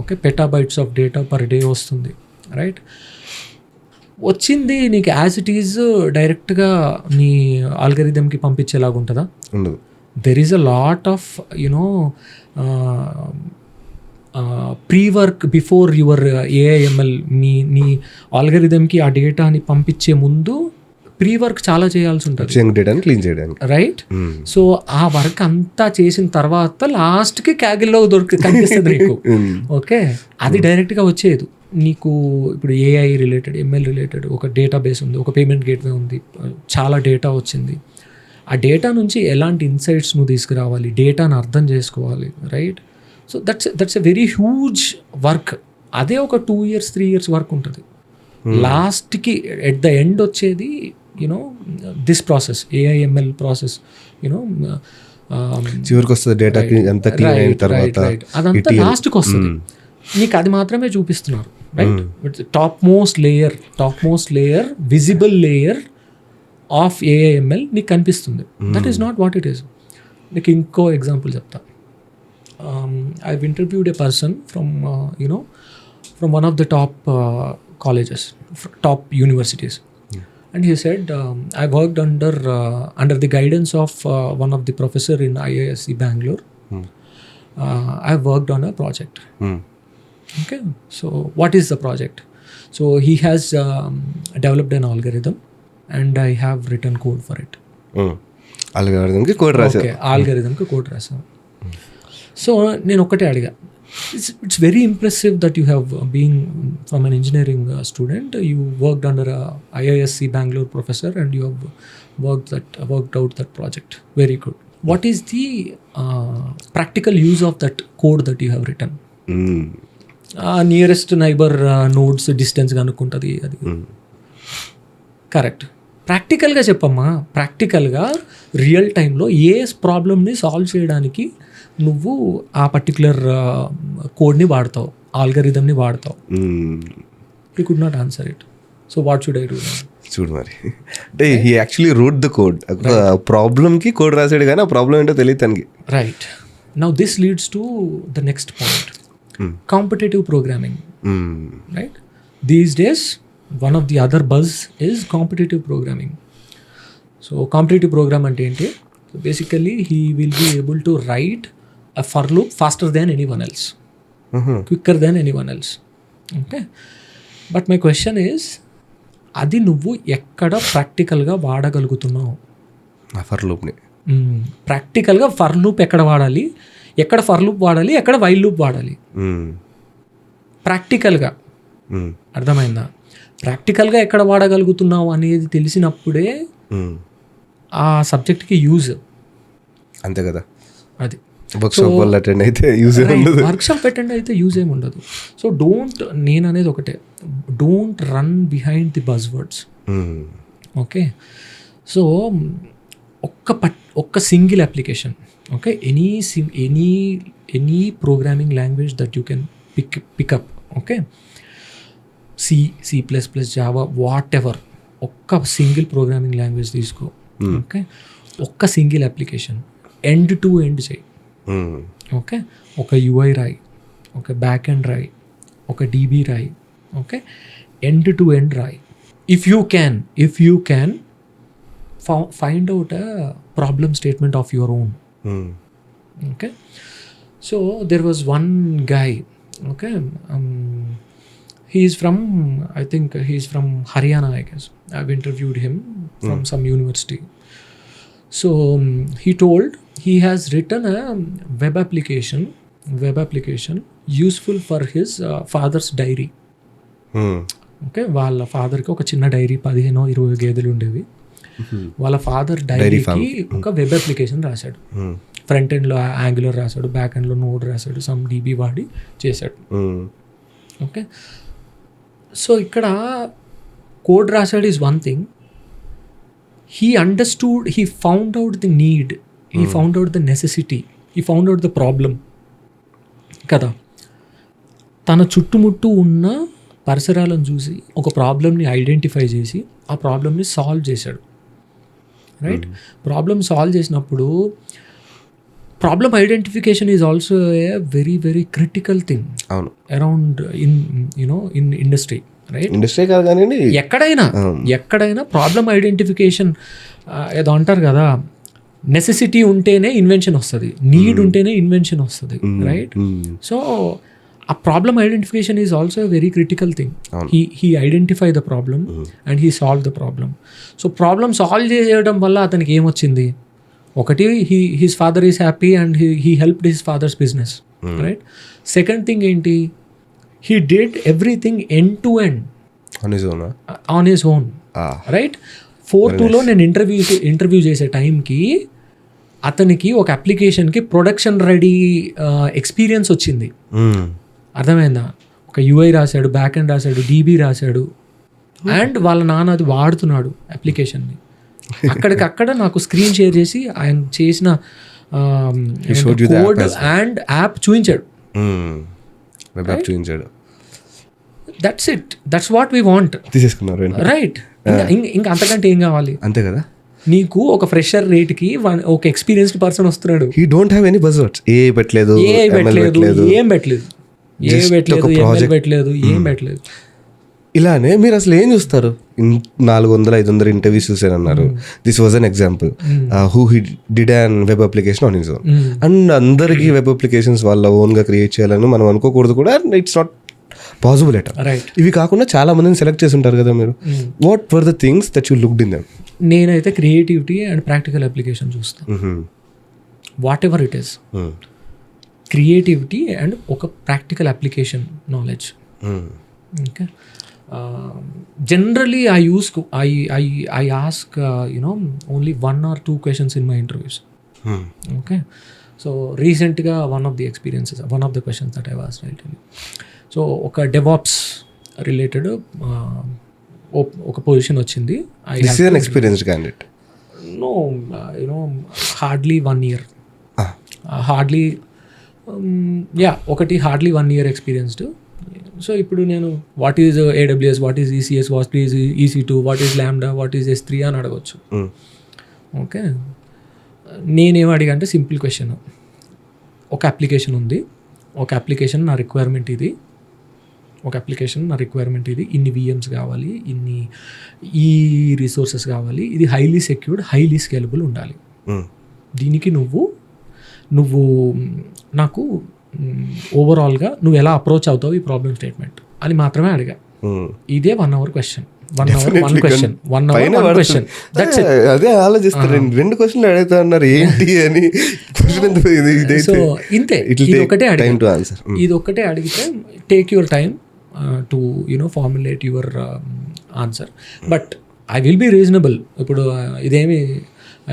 Okay, petabytes of data per day వస్తుంది, రైట్? వచ్చింది నీకు యాజ్ ఇట్ ఈజ్ డైరెక్ట్గా నీ ఆల్గరిథంకి పంపించేలాగా ఉంటుందా? ఉండదు. There is a lot of you know pre work before your AIML. నీ ఆల్గరిథంకి ఆ డేటాని పంపించే ముందు ప్రీ వర్క్ చాలా చేయాల్సి ఉంటుంది, క్లీన్ చేయడానికి, రైట్? సో ఆ వర్క్ అంతా చేసిన తర్వాత లాస్ట్కి క్యాగిల్లో కనిపిస్తుంది నీకు. ఓకే, అది డైరెక్ట్గా వచ్చేది నీకు. ఇప్పుడు ఏఐ రిలేటెడ్, ఎంఎల్ రిలేటెడ్ ఒక డేటా బేస్ ఉంది, ఒక పేమెంట్ గేట్వే ఉంది, చాలా డేటా వచ్చింది. ఆ డేటా నుంచి ఎలాంటి ఇన్సైట్స్ నువ్వు తీసుకురావాలి, డేటాను అర్థం చేసుకోవాలి, right? So that's a very huge work. అదే ఒక 2 years 3 years వర్క్ ఉంటుంది. లాస్ట్కి ఎట్ ద ఎండ్ వచ్చేది you know this process, AIML process, you know చివరికి వస్తుంది డేటాకి అంతా క్లీన్ అయిన తర్వాత అదంతా లాస్ట్కి వస్తుంది. నీకు అది మాత్రమే చూపిస్తున్నారు, right? Top most layer visible layer of AIML నీకు కనిపిస్తుంది. That is not what it is. నీకు ఇంకో ఎగ్జాంపుల్ చెప్తా. I've interviewed a person from one of the top colleges, top universities, and he said, I worked under the guidance of one of the professor in IISc Bangalore. I worked on a project. Okay, so what is the project? So he has developed an algorithm and I have written code for it. algorithmకి కోడ్ రాశాను. సో నేను ఒక్కటే అడిగా, it's very impressive that you have being from an engineering student, you worked under IISc Bangalore professor and you have worked out that project. Very good. What is the practical use of that code that you have written? Nearest neighbour nodes distance కనుక్కుంటుంది అది. కరెక్ట్. ప్రాక్టికల్గా చెప్పమ్మా, ప్రాక్టికల్గా రియల్ టైంలో ఏ ప్రాబ్లమ్ని సాల్వ్ చేయడానికి నువ్వు ఆ పర్టికులర్ కోడ్ని వాడతావు, ఆల్గరిథంని వాడతావు. You could not answer it. So what should I do? చూడు మరి, అంటే he actually wrote the code. ప్రాబ్లమ్కి కోడ్ రాసాడు కానీ ఆ ప్రాబ్లం ఏంటో తెలియదు తనకి. Right. Now this leads to the next point, competitive programming. Right. These days one of the other buzz is competitive programming. So competitive program అంటే ఏంటి? So basically he will be able to write a for loop faster than anyone else, quicker than anyone else. Okay, but my question is, అది నువ్వు ఎక్కడ ప్రాక్టికల్గా వాడగలుగుతున్నావు ఆ ఫర్ లూప్ని? ప్రాక్టికల్గా ఫర్ లూప్ ఎక్కడ వాడాలి, ఎక్కడ ఫర్ లూప్ వాడాలి, ఎక్కడ వైల్ లూప్ వాడాలి, ప్రాక్టికల్గా అర్థమైందా? ప్రాక్టికల్గా ఎక్కడ వాడగలుగుతున్నావు అనేది తెలిసినప్పుడే ఆ సబ్జెక్ట్కి యూజ్. అంతే కదా, అది వర్క్షాప్ అటెండ్ అయితే యూజ్ ఉండదు, వర్క్షాప్ అటెండ్ అయితే యూజ్ ఏమి ఉండదు. సో నేను అనేది ఒకటే, don't run behind the buzz words. Okay, so ఒక్క single application, okay, any programming language that you can pick up, okay, C++, Java, whatever, ఒక్క సింగిల్ ప్రోగ్రామింగ్ లాంగ్వేజ్ తీసుకో, ఓకే, ఒక్క single application end to end చేయి, ఓకే, ఒక UI రాయి, ఒక బ్యాక్ ఎండ్ రాయి, ఒక DB రాయి, ఓకే, ఎండ్ టు ఎండ్ రాయి. If you can find out a problem statement of your own. Okay, so there was one guy, okay, he's from Haryana, I guess. I've interviewed him from some university. So he told he has written a web application useful for his father's diary. Okay, వాళ్ళ ఫాదర్కి ఒక చిన్న డైరీ 15-20 గేదెలు ఉండేవి. వాళ్ళ ఫాదర్ డైరీకి ఒక వెబ్ అప్లికేషన్ రాశాడు. ఫ్రంట్ ఎండ్లో యాంగులర్ రాశాడు, బ్యాక్ ఎండ్లో నోడ్ రాశాడు, సమ్ DB వాడి చేశాడు. ఓకే, సో ఇక్కడ కోడ్ రాశాడు is one thing. He understood, he found out the need, he found out the necessity, he found out the problem కదా. తన చుట్టుముట్టు ఉన్న పరిసరాలను చూసి ఒక ప్రాబ్లమ్ని ఐడెంటిఫై చేసి ఆ ప్రాబ్లమ్ని సాల్వ్ చేశాడు. రైట్, ప్రాబ్లమ్ సాల్వ్ చేసినప్పుడు problem identification is also a very very critical thing around in industry. Right, industry కాదు కానీ ఎక్కడైనా ప్రాబ్లమ్ ఐడెంటిఫికేషన్ ఏదో అంటారు కదా, నెసెసిటీ ఉంటేనే ఇన్వెన్షన్ వస్తుంది, నీడ్ ఉంటేనే ఇన్వెన్షన్ వస్తుంది. రైట్, సో ఆ problem identification is also a very critical thing. He identify the problem and he solve the problem. So problem solve చేయడం వల్ల అతనికి ఏమొచ్చింది, ఒకటి his father is happy and he helped his father's business. Right, second thing ఏంటి, he did everything end to end on his own. Right, 4.2లో నేను ఇంటర్వ్యూ చేసే టైంకి అతనికి ఒక అప్లికేషన్కి ప్రొడక్షన్ రెడీ ఎక్స్పీరియన్స్ వచ్చింది. అర్థమైందా, ఒక UI రాశాడు, బ్యాక్ ఎండ్ రాశాడు, DB రాశాడు, అండ్ వాళ్ళ నాన్న అది వాడుతున్నాడు అప్లికేషన్ని. అక్కడికక్కడ నాకు స్క్రీన్ షేర్ చేసి ఆయన చేసిన కోడ్ అండ్ యాప్ చూపించాడు. That's it, that's what we want. తీసేసుకున్నారు. రైట్, ఇంకా అంతకంటే ఏం కావాలి? అంతే కదా. నీకు ఒక ఫ్రెషర్ రేట్కి ఒక ఎక్స్పీరియన్స్డ్ పర్సన్ వస్తున్నాడు. He don't have any buzzwords, ఏం పెట్టలేదు, ఇలానే మీరు అసలు ఏం చూస్తారు? 400-500 ఇంటర్వ్యూస్ చూసారన్నారు. This was an example who he did an web application on his own. And అందరికీ వెబ్ అప్లికేషన్స్ వాళ్ళ ఓన్గా క్రియేట్ చేయాలని మనం అనుకోకూడదు కూడా. It's not possible at. ఇవి కాకుండా చాలా మందిని సెలెక్ట్ చేసి ఉంటారు కదా మీరు. What were the things that you looked in them? నేనైతే క్రియేటివిటీ అండ్ ప్రాక్టికల్ అప్లికేషన్ చూస్తాను. Whatever it is, creativity and ఒక practical application knowledge. Okay, generally I ask only 1 or 2 questions in my interviews. Okay, so recently one of the questions that I asked, I'll tell you. So oka DevOps related oka position వచ్చింది. This is an experienced candidate? No, hardly 1 year. Hardly hardly 1 year experienced. So ఇప్పుడు నేను what is AWS, what is ECS, what is EC2, what is Lambda, what is S3 అని అడగచ్చు. ఓకే, నేనేం అడిగంటే సింపుల్ క్వశ్చన్, ఒక అప్లికేషన్ ఉంది, ఒక అప్లికేషన్ నా రిక్వైర్మెంట్ ఇది, ఇన్ని VMs కావాలి, ఇన్ని ఈ రిసోర్సెస్ కావాలి, ఇది హైలీ సెక్యూర్డ్, హైలీ స్కేలబుల్ ఉండాలి. దీనికి నువ్వు నాకు ఓవరాల్గా నువ్వు ఎలా అప్రోచ్ అవుతావు ఈ ప్రాబ్లమ్ స్టేట్మెంట్ అని మాత్రమే అడిగా. ఇదే 1 hour question, 1 hour 1 question, 1 hour 1 question. అదే ఆలోచిస్తారు. 2 questions అడుగుతా అన్నారు ఏంటి అని. సో ఇంతే, ఇది ఒక్కటే అడిగితే take your time to formulate your answer. But I will be reasonable. ఇప్పుడు ఇదేమి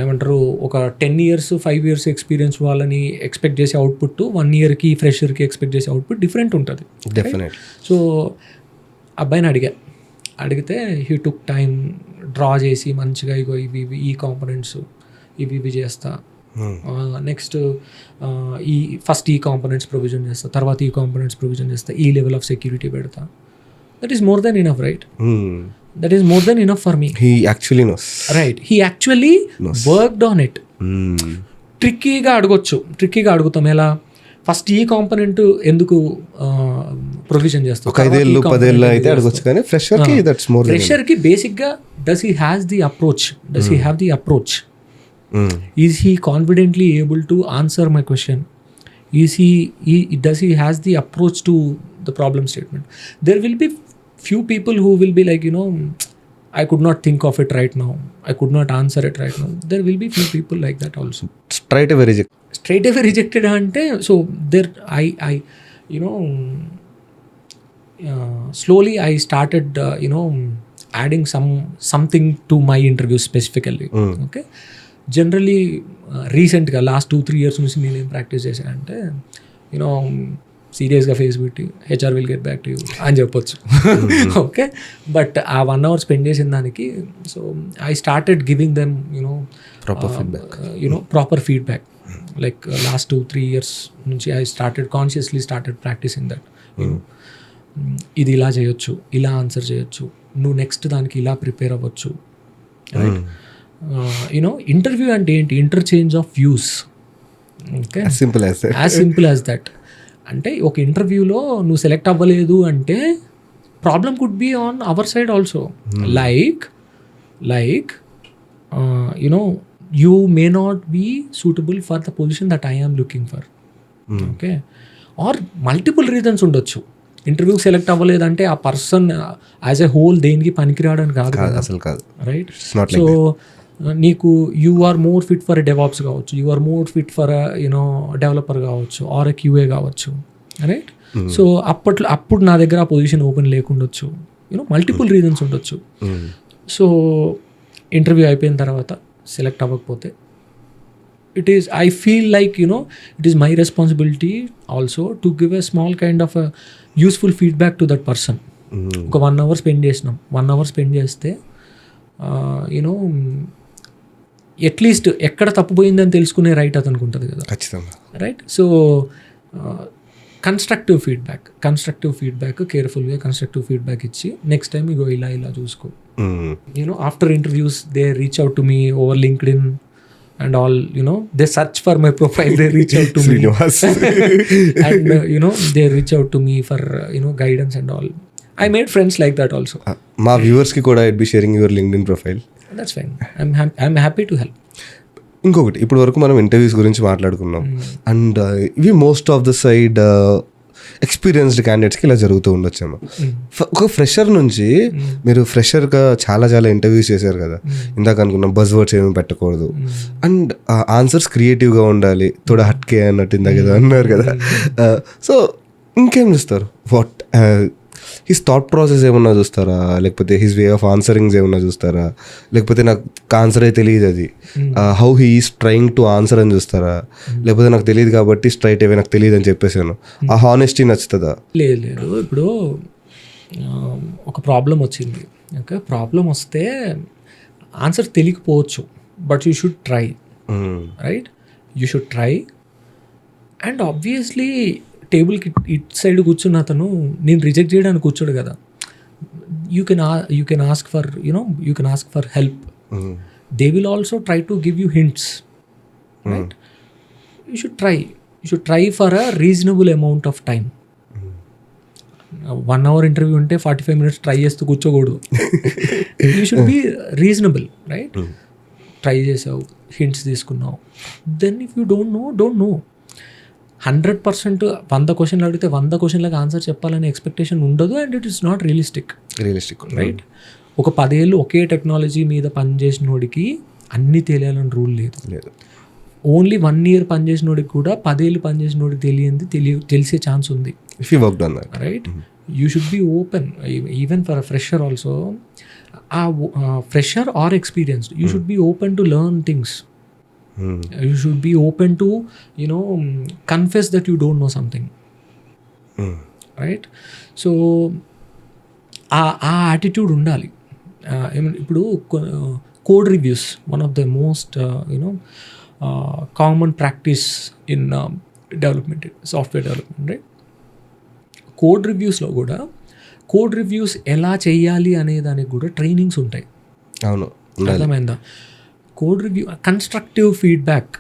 ఏమంటారు, ఒక 10 years 5 years ఎక్స్పీరియన్స్ వాళ్ళని ఎక్స్పెక్ట్ చేసే అవుట్పుట్ 1 yearకి ఫ్రెషర్కి ఎక్స్పెక్ట్ చేసే అవుట్పుట్ డిఫరెంట్ ఉంటుంది. సో అబ్బాయిని అడిగితే హీ టుక్ టైం డ్రా చేసి మంచిగా ఇగో ఇవి ఈ కాంపోనెంట్స్ ఇవి చేస్తా, నెక్స్ట్ ఫస్ట్ ఈ కాంపోనెంట్స్ ప్రొవిజన్ చేస్తా, తర్వాత ఈ కాంపోనెంట్స్ ప్రొవిజన్ చేస్తా, ఈ లెవెల్ ఆఫ్ సెక్యూరిటీ పెడతా, that is more than enough, right? That is more than enough for me. He actually knows. Right. He actually worked on it. ట్రిక్కీగా అడుగుతాం. ఎలా? ఫస్ట్ ఈ కాంపనెంట్ ఎందుకు ప్రొవిజన్ చేస్తాం? ఒక 5 ఏళ్ళు 10 ఏళ్ళు అయితే అడగొచ్చు, కానీ ఫ్రెషర్కి దట్స్ మోర్. ఫ్రెషర్కి బేసిక్గా does he have the approach? Is he confidently able to answer my question? Does he has the approach to the problem statement? There will be few people who will be like, I could not think of it right now, I could not answer it right now. There will be few people like that also. Straight away rejected ante. So there I slowly I started adding something to my interview specifically. Okay, generally recent ga last 2-3 years నుంచి నేను ఏం ప్రాక్టీస్ చేశానంటే, సీరియస్గా ఫేస్ పెట్టి HR will get back to you అని చెప్పొచ్చు. ఓకే, బట్ ఆ 1 hour స్పెండ్ చేసిన దానికి, so I started giving them proper feedback. Like last 2-3 years నుంచి I consciously started practising that. ఇది ఇలా చేయొచ్చు, ఇలా ఆన్సర్ చేయొచ్చు, నువ్వు నెక్స్ట్ దానికి ఇలా ప్రిపేర్ అవ్వచ్చు, రైట్? ఇంటర్వ్యూ అంటే ఏంటి? Interchange of views. Okay, as simple as that. అంటే ఒక ఇంటర్వ్యూలో నువ్వు సెలెక్ట్ అవ్వలేదు అంటే problem could be on our side also. Like you may not be suitable for the position that I am looking for. Okay, or multiple reasons ఉండొచ్చు. ఇంటర్వ్యూకి సెలెక్ట్ అవ్వలేదంటే ఆ పర్సన్ యాజ్ ఎ హోల్ దేనికి పనికిరావడానికి కాదు, రైట్? సో నీకు you are more fit for a DevOps కావచ్చు, you are more fit for developer కావచ్చు, ఆర్ ఎ క్యూఏ కావచ్చు, రైట్? సో అప్పుడు నా దగ్గర ఆ పొజిషన్ ఓపెన్ లేకుండొచ్చు, మల్టిపుల్ రీజన్స్ ఉండొచ్చు. సో ఇంటర్వ్యూ అయిపోయిన తర్వాత సెలెక్ట్ అవ్వకపోతే I feel like it is my responsibility also to give a small kind of a useful feedback to that person. ఒక 1 hour స్పెండ్ చేసినాం, 1 hour స్పెండ్ చేస్తే అట్లీస్ట్ ఎక్కడ తప్పుపోయిందని తెలుసుకునే రైట్ అతనికి ఉంటుంది కదా, ఖచ్చితంగా, రైట్? సో కన్స్ట్రక్టివ్ ఫీడ్బ్యాక్ కేర్ఫుల్గా కన్స్ట్రక్టివ్ ఫీడ్బ్యాక్ ఇచ్చి నెక్స్ట్ టైం ఇగో ఇలా చూసుకో. After interviews they reach out to me over LinkedIn and all, they search for my profile, they reach out to Srinivas. me and they reach out to me for guidance and all. I made friends like that also. మా వ్యూవర్స్ కి కూడా I'd be sharing your LinkedIn profile. That's fine. I'm happy to help. ఇంకొకటి, ఇప్పుడు వరకు మనం ఇంటర్వ్యూస్ గురించి మాట్లాడుకున్నాం, అండ్ ఇవి most of the side experienced క్యాండిడేట్స్కి ఇలా జరుగుతూ ఉండొచ్చేమో. ఒక ఫ్రెషర్ నుంచి మీరు ఫ్రెషర్గా చాలా ఇంటర్వ్యూస్ చేశారు కదా, ఇందాక అనుకున్నాం బజ్ వర్డ్స్ ఏమీ పెట్టకూడదు, అండ్ ఆన్సర్స్ క్రియేటివ్గా ఉండాలి, తోడా హట్కే అన్నట్టు ఇందాక కదా అన్నారు కదా. సో ఇంకేం చూస్తారు? వాట్ హిస్ థాట్ ప్రాసెస్ ఏమన్నా చూస్తారా, లేకపోతే హిస్ వే ఆఫ్ ఆన్సరింగ్స్ ఏమన్నా చూస్తారా, లేకపోతే నాకు ఆన్సరే తెలియదు అది how he is trying to answer అని చూస్తారా, లేకపోతే నాకు తెలియదు కాబట్టి స్ట్రైట్ అవే నాకు తెలియదు అని చెప్పేసాను, ఆ హానెస్టీ నచ్చుతుందా? లేదు, ఇప్పుడు ఒక ప్రాబ్లం వచ్చింది, ఓకే, ప్రాబ్లం వస్తే ఆన్సర్ తెలియకపోవచ్చు, but you should try, right? You should try. And obviously టేబుల్కి ఇట్ సైడ్ కూర్చున్న అతను నేను రిజెక్ట్ చేయడానికి కూర్చోడు కదా. You can ask for help. They will also try to give you hints, right? You should try for a reasonable amount of time. 1 hour interview ఉంటే 45 minutes ట్రై చేస్తూ కూర్చోకూడదు. You should be reasonable, right? Try చేసావు, హింట్స్ తీసుకున్నావు, then if you don't know 100% 100 క్వశ్చన్లు అడిగితే 100 క్వశ్చన్లకు ఆన్సర్ చెప్పాలనే ఎక్స్పెక్టేషన్ ఉండదు, and it is not realistic, right? ఒక 10 ఏళ్ళు ఒకే టెక్నాలజీ మీద పనిచేసినోడికి అన్నీ తెలియాలని రూల్ లేదు. ఓన్లీ 1 year పనిచేసినోడికి కూడా 10 ఏళ్ళు పనిచేసినోడికి తెలిసే ఛాన్స్ ఉంది, right? You should be open even for a fresher also. ఆ fresher or experienced, you should be open to learn things. You should be open to confess that you don't know something, right? So ఆ యాటిట్యూడ్ ఉండాలి. ఇప్పుడు code reviews one of the most common practice in development, software development, right? Code రివ్యూస్లో కూడా కోడ్ రివ్యూస్ ఎలా చేయాలి అనే దానికి కూడా ట్రైనింగ్స్ ఉంటాయి. అవును, అర్థమైందా? Code review, constructive feedback.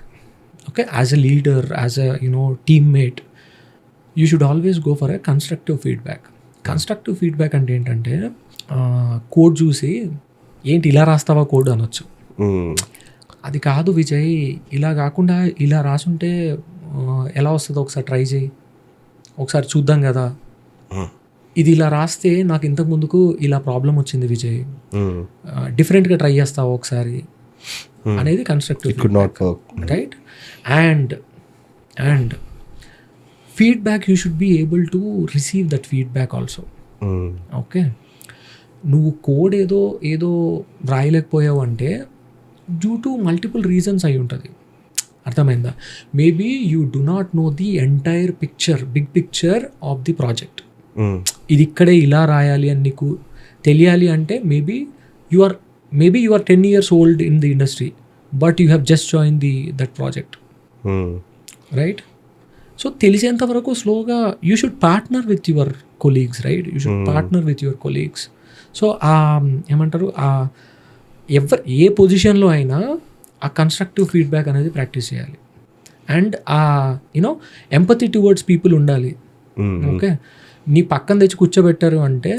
Okay, as a leader, as a teammate, you should always go for a constructive feedback. Constructive feedback అంటే ఏంటంటే కోడ్ చూసి ఏంటి ఇలా రాస్తావా కోడ్ అనొచ్చు. అది కాదు విజయ్, ఇలా కాకుండా ఇలా రాసుంటే ఎలా వస్తుందో ఒకసారి ట్రై చేయి, ఒకసారి చూద్దాం కదా, ఇది ఇలా రాస్తే నాకు ఇంతకు ముందుకు ఇలా ప్రాబ్లం వచ్చింది విజయ్, డిఫరెంట్గా ట్రై చేస్తావా ఒకసారి అనేది constructive, right? And feedback, you should be able to receive that feedback also. Okay, నువ్వు కోడ్ ఏదో రాయలేకపోయావు అంటే డ్యూ టు మల్టిపుల్ రీజన్స్ అయి ఉంటుంది. అర్థమైందా? Maybe you do not know the entire picture, big picture of the project. ఇది ఇక్కడే ఇలా రాయాలి అని నీకు తెలియాలి అంటే maybe you are 10 years old in the industry, but you have just joined that project, right? సో తెలిసేంత వరకు స్లోగా you should partner with your colleagues, right? You should partner with your colleagues. So ఏమంటారు, ఏ పొజిషన్లో అయినా ఆ కన్స్ట్రక్టివ్ ఫీడ్బ్యాక్ అనేది ప్రాక్టీస్ చేయాలి. అండ్ ఎంపతి టువర్డ్స్ పీపుల్ ఉండాలి. ఓకే, నీ పక్కన తెచ్చి కూర్చోబెట్టారు అంటే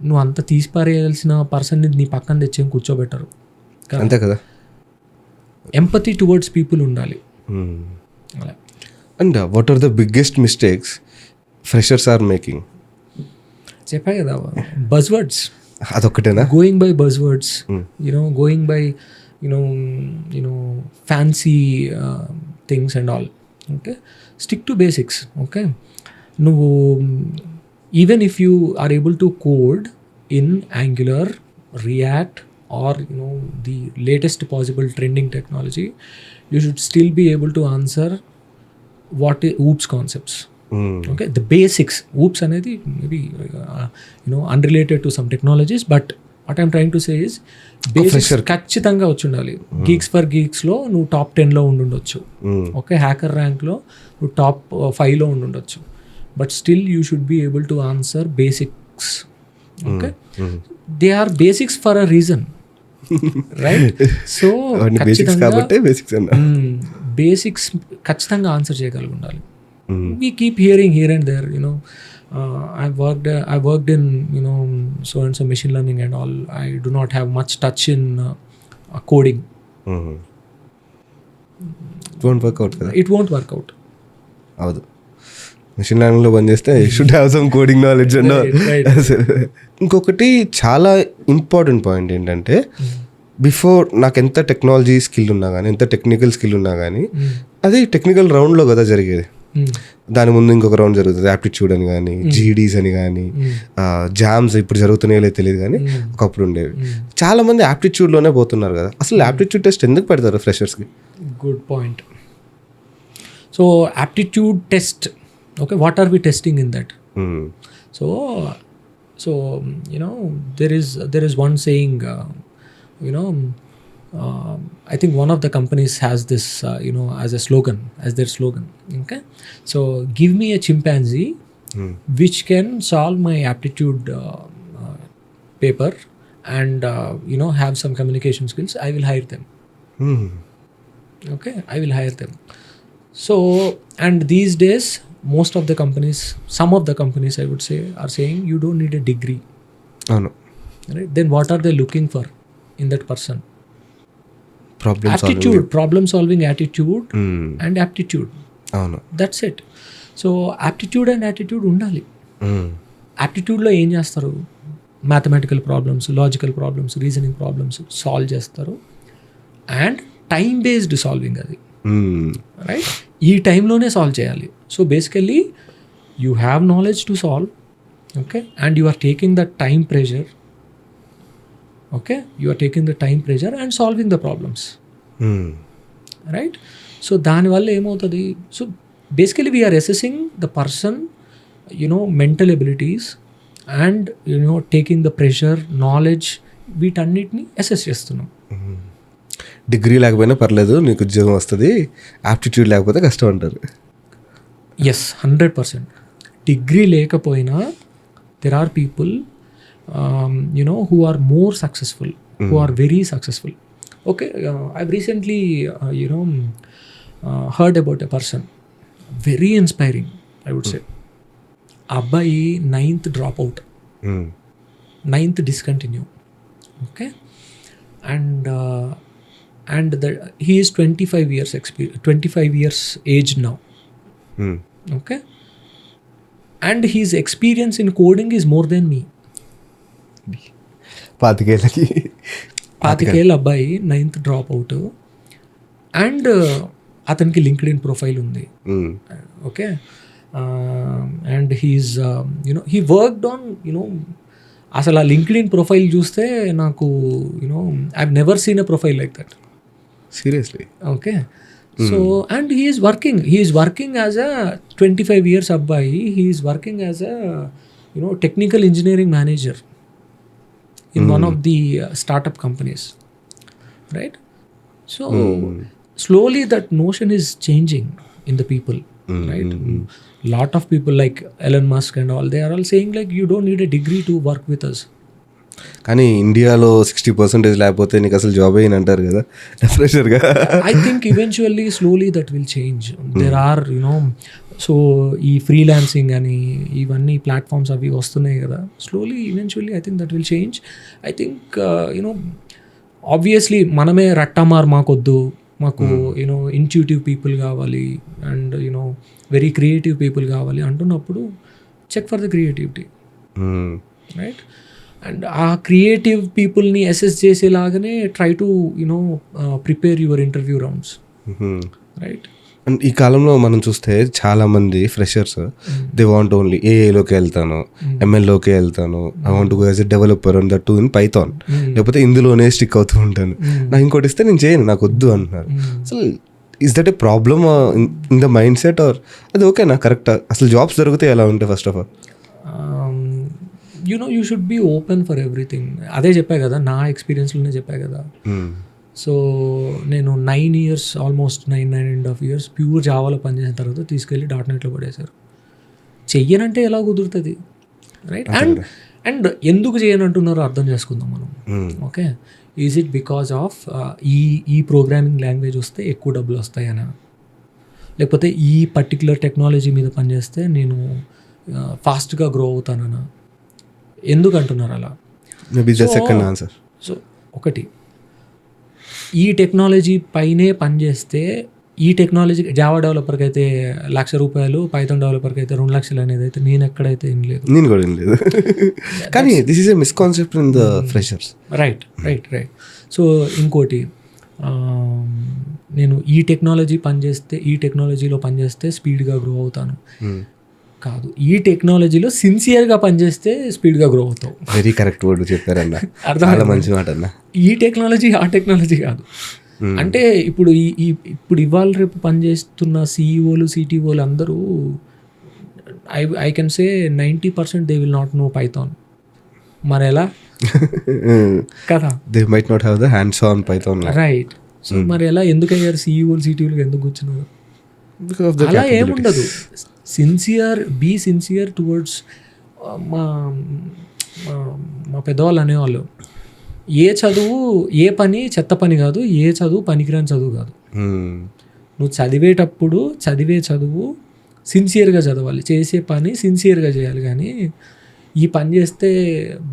నువ్వు అంత తీసిపారేయాల్సిన పర్సన్ని నీ పక్కన తెచ్చి కూర్చోబెట్టారు, అంతే కదా. ఎంపతి టువర్డ్స్ పీపుల్ ఉండాలి. And what are the biggest mistakes freshers are making? చెప్పా కదా, బజ్వర్డ్స్. అదొక్కటేనా? Going by buzzwords, going by fancy things and all. Okay, stick to basics. Okay, నువ్వు even if you are able to code in Angular, React or the latest possible trending technology, you should still be able to answer what is OOPS concepts. Okay, the basics. OOPS anedi maybe unrelated to some technologies, but what I'm trying to say is basics ఖచ్చితంగా వచ్చి ఉండాలి. గీక్స్ ఫర్ గీక్స్ లో నువ్వు టాప్ 10 లో ఉండొచ్చు. ఓకే, హ్యాకర్ ర్యాంక్ లో నువ్వు టాప్ 5 లో ఉండొచ్చు, but still you should be able to answer basics. Okay, they are basics for a reason, right? So basics ఖచ్చితంగా ఆన్సర్ చేయగలిగి ఉండాలి. We keep hearing here and there, I worked in so and so machine learning and all. I do not have much touch in coding. It won't work out కదా. It won't work out. అవును, మెషిన్ లెర్నింగ్లో పని చేస్తే should have some coding knowledge and ఇంకొకటి చాలా ఇంపార్టెంట్ పాయింట్ ఏంటంటే, బిఫోర్ నాకు ఎంత టెక్నాలజీ స్కిల్ ఉన్నా కానీ, ఎంత టెక్నికల్ స్కిల్ ఉన్నా కానీ, అది టెక్నికల్ రౌండ్లో కదా జరిగేది. దాని ముందు ఇంకొక రౌండ్ జరుగుతుంది, యాప్టిట్యూడ్ అని కానీ, జీడీస్ అని కానీ, జామ్స్ ఇప్పుడు జరుగుతున్నాయో తెలియదు కానీ ఒకప్పుడు ఉండేవి. చాలా మంది యాప్టిట్యూడ్లోనే పోతున్నారు కదా. అసలు యాప్టిట్యూడ్ టెస్ట్ ఎందుకు పెడతారు ఫ్రెషర్స్కి? Good point. So aptitude test, okay, what are we testing in that? So there is one saying, I think one of the companies has this as a slogan, as their slogan. Okay, so give me a chimpanzee which can solve my aptitude paper and have some communication skills, I will hire them. Okay, I will hire them. So, and these days most of the companies, some of the companies I would say, are saying you don't need a degree. No. Right? Then what are they looking for in that person? Problem solving attitude and aptitude. No. That's it. So aptitude and attitude undali. Aptitude lo em chestaru, mathematical problems, logical problems, reasoning problems solve చేస్తారు, and time based solving అది, రైట్? ఈ టైంలోనే సాల్వ్ చేయాలి. So basically you have knowledge to solve, okay, and you are taking the time pressure, okay, you are taking the time pressure and solving the problems, right? So దానివల్ల ఏమవుతుంది? So basically we're assessing the person mental abilities and taking the pressure, knowledge, వీటన్నిటిని అసెస్ చేస్తున్నాం. డిగ్రీ లేకపోయినా పర్లేదు, నీకు ఉద్యోగం వస్తుంది, యాప్టిట్యూడ్ లేకపోతే కష్టం అంటారు. ఎస్, 100%. డిగ్రీ లేకపోయినా there are people who are more successful, who are very successful. Okay, I've recently heard about a person, very inspiring, I would say. Abbayi 9th dropout, 9th discontinue. Okay, and he is 25 years 25 years age now. Okay, and his experience in coding is more than me. 25 అబ్బాయి 9th డ్రాప్ అవుట్, అండ్ అతనికి లింక్డ్ఇన్ ప్రొఫైల్ ఉంది. Okay, and he's he worked on అసలు ఆ లింక్డ్ఇన్ ప్రొఫైల్ చూస్తే నాకు I have never seen a profile like that, seriously. Okay, so and he's working as a 25 years అబ్బాయి, he's working as a technical engineering manager in one of the startup companies, right? So slowly that notion is changing in the people, right? Lot of people like Elon Musk and all, they are all saying like you don't need a degree to work with us. కానీ ఇండియాలో 60% లేకపోతే నీకు అసలు జాబ్ అయ్యి అంటారు కదా ఫ్రెషర్గా. I think eventually slowly that will change. There are so ఈ ఫ్రీలాన్సింగ్ అని ఇవన్నీ ప్లాట్ఫామ్స్ అవి వస్తున్నాయి కదా, slowly eventually I think that will change. I think obviously మనమే రట్టమార్ మాకొద్దు, మాకు ఇంట్యూటివ్ పీపుల్ కావాలి అండ్ వెరీ క్రియేటివ్ పీపుల్ కావాలి అంటున్నప్పుడు check for the creativity, right? And ఆ క్రియేటివ్ పీపుల్ని అసెస్ చేసేలాగానే try to prepare your interview rounds, right? And ఈ కాలంలో మనం చూస్తే చాలా మంది ఫ్రెషర్స్ దే వాంట్ ఓన్లీ ఏఐలోకి వెళ్తాను, ఎంఎల్లోకి వెళ్తాను, I want go as a developer and that to in Python, లేకపోతే ఇందులోనే స్టిక్ అవుతూ ఉంటాను, నాకు ఇంకోటి ఇస్తే నేను చేయను, నాకు వద్దు అంటున్నారు. అసలు is that a problem in the mind set or అది ఓకేనా, కరెక్టా? అసలు జాబ్స్ దొరికితే ఎలా ఉంటాయి first of all? You should be open for everything. అదే చెప్పా కదా, నా ఎక్స్పీరియన్స్లోనే చెప్పా కదా. సో నేను 9 years ఆల్మోస్ట్ 9.5 years ప్యూర్ జావాలో పనిచేసిన తర్వాత తీసుకెళ్ళి .NETలో పడేశారు. చెయ్యనంటే ఎలా కుదురుతుంది, రైట్? అండ్ ఎందుకు చేయనంటున్నారో అర్థం చేసుకుందాం మనం. Okay, is it because of ఈ ప్రోగ్రామింగ్ లాంగ్వేజ్ వస్తే ఎక్కువ డబ్బులు వస్తాయనా, లేకపోతే ఈ పర్టికులర్ టెక్నాలజీ మీద పనిచేస్తే నేను ఫాస్ట్గా గ్రో అవుతానన్నా? ఎందుకు అంటున్నారు అలా? Second answer. సో ఒకటి, ఈ టెక్నాలజీ పైనే పనిచేస్తే, ఈ టెక్నాలజీ జావా డెవలపర్కి అయితే ₹1,00,000, పైథాన్ డెవలపర్కి అయితే 2,00,000 అనేది అయితే నేను ఎక్కడైతే వినలేదు. నేను కూడా వినలేదు. కానీ this is a misconception in the freshers. Right. So ఇంకోటి, నేను ఈ టెక్నాలజీలో పనిచేస్తే స్పీడ్గా గ్రో అవుతాను కాదు, ఈ టెక్నాలజీలో సిన్సియర్గా పనిచేస్తే స్పీడ్గా గ్రో అవుతావు. వెరీ కరెక్ట్ వర్డ్ చెప్పారన్న, చాలా మంచి మాట అన్న. ఈ టెక్నాలజీ ఆ టెక్నాలజీ కాదు. అంటే ఇప్పుడు ఇవాళ రేపు పనిచేస్తున్న సిఇఓలు సిటిఓలు అందరూ I can say 90% they will not know Python. మరి ఎలా కదా, they might not have the hands on Python, right? So మరి ఎలా, ఎందుకు అయ్యారు సిఇఓలు సిటిఓలు, ఎందుకు కూర్చున్నారు? అలా ఏముండదు. బీ సిన్సియర్ టువర్డ్స్ మా పెద్దవాళ్ళు అనేవాళ్ళు, ఏ పని చెత్త పని కాదు, ఏ చదువు పనికిరాని చదువు కాదు. నువ్వు చదివేటప్పుడు చదివే చదువు సిన్సియర్గా చదవాలి, చేసే పని సిన్సియర్గా చేయాలి. కానీ ఈ పని చేస్తే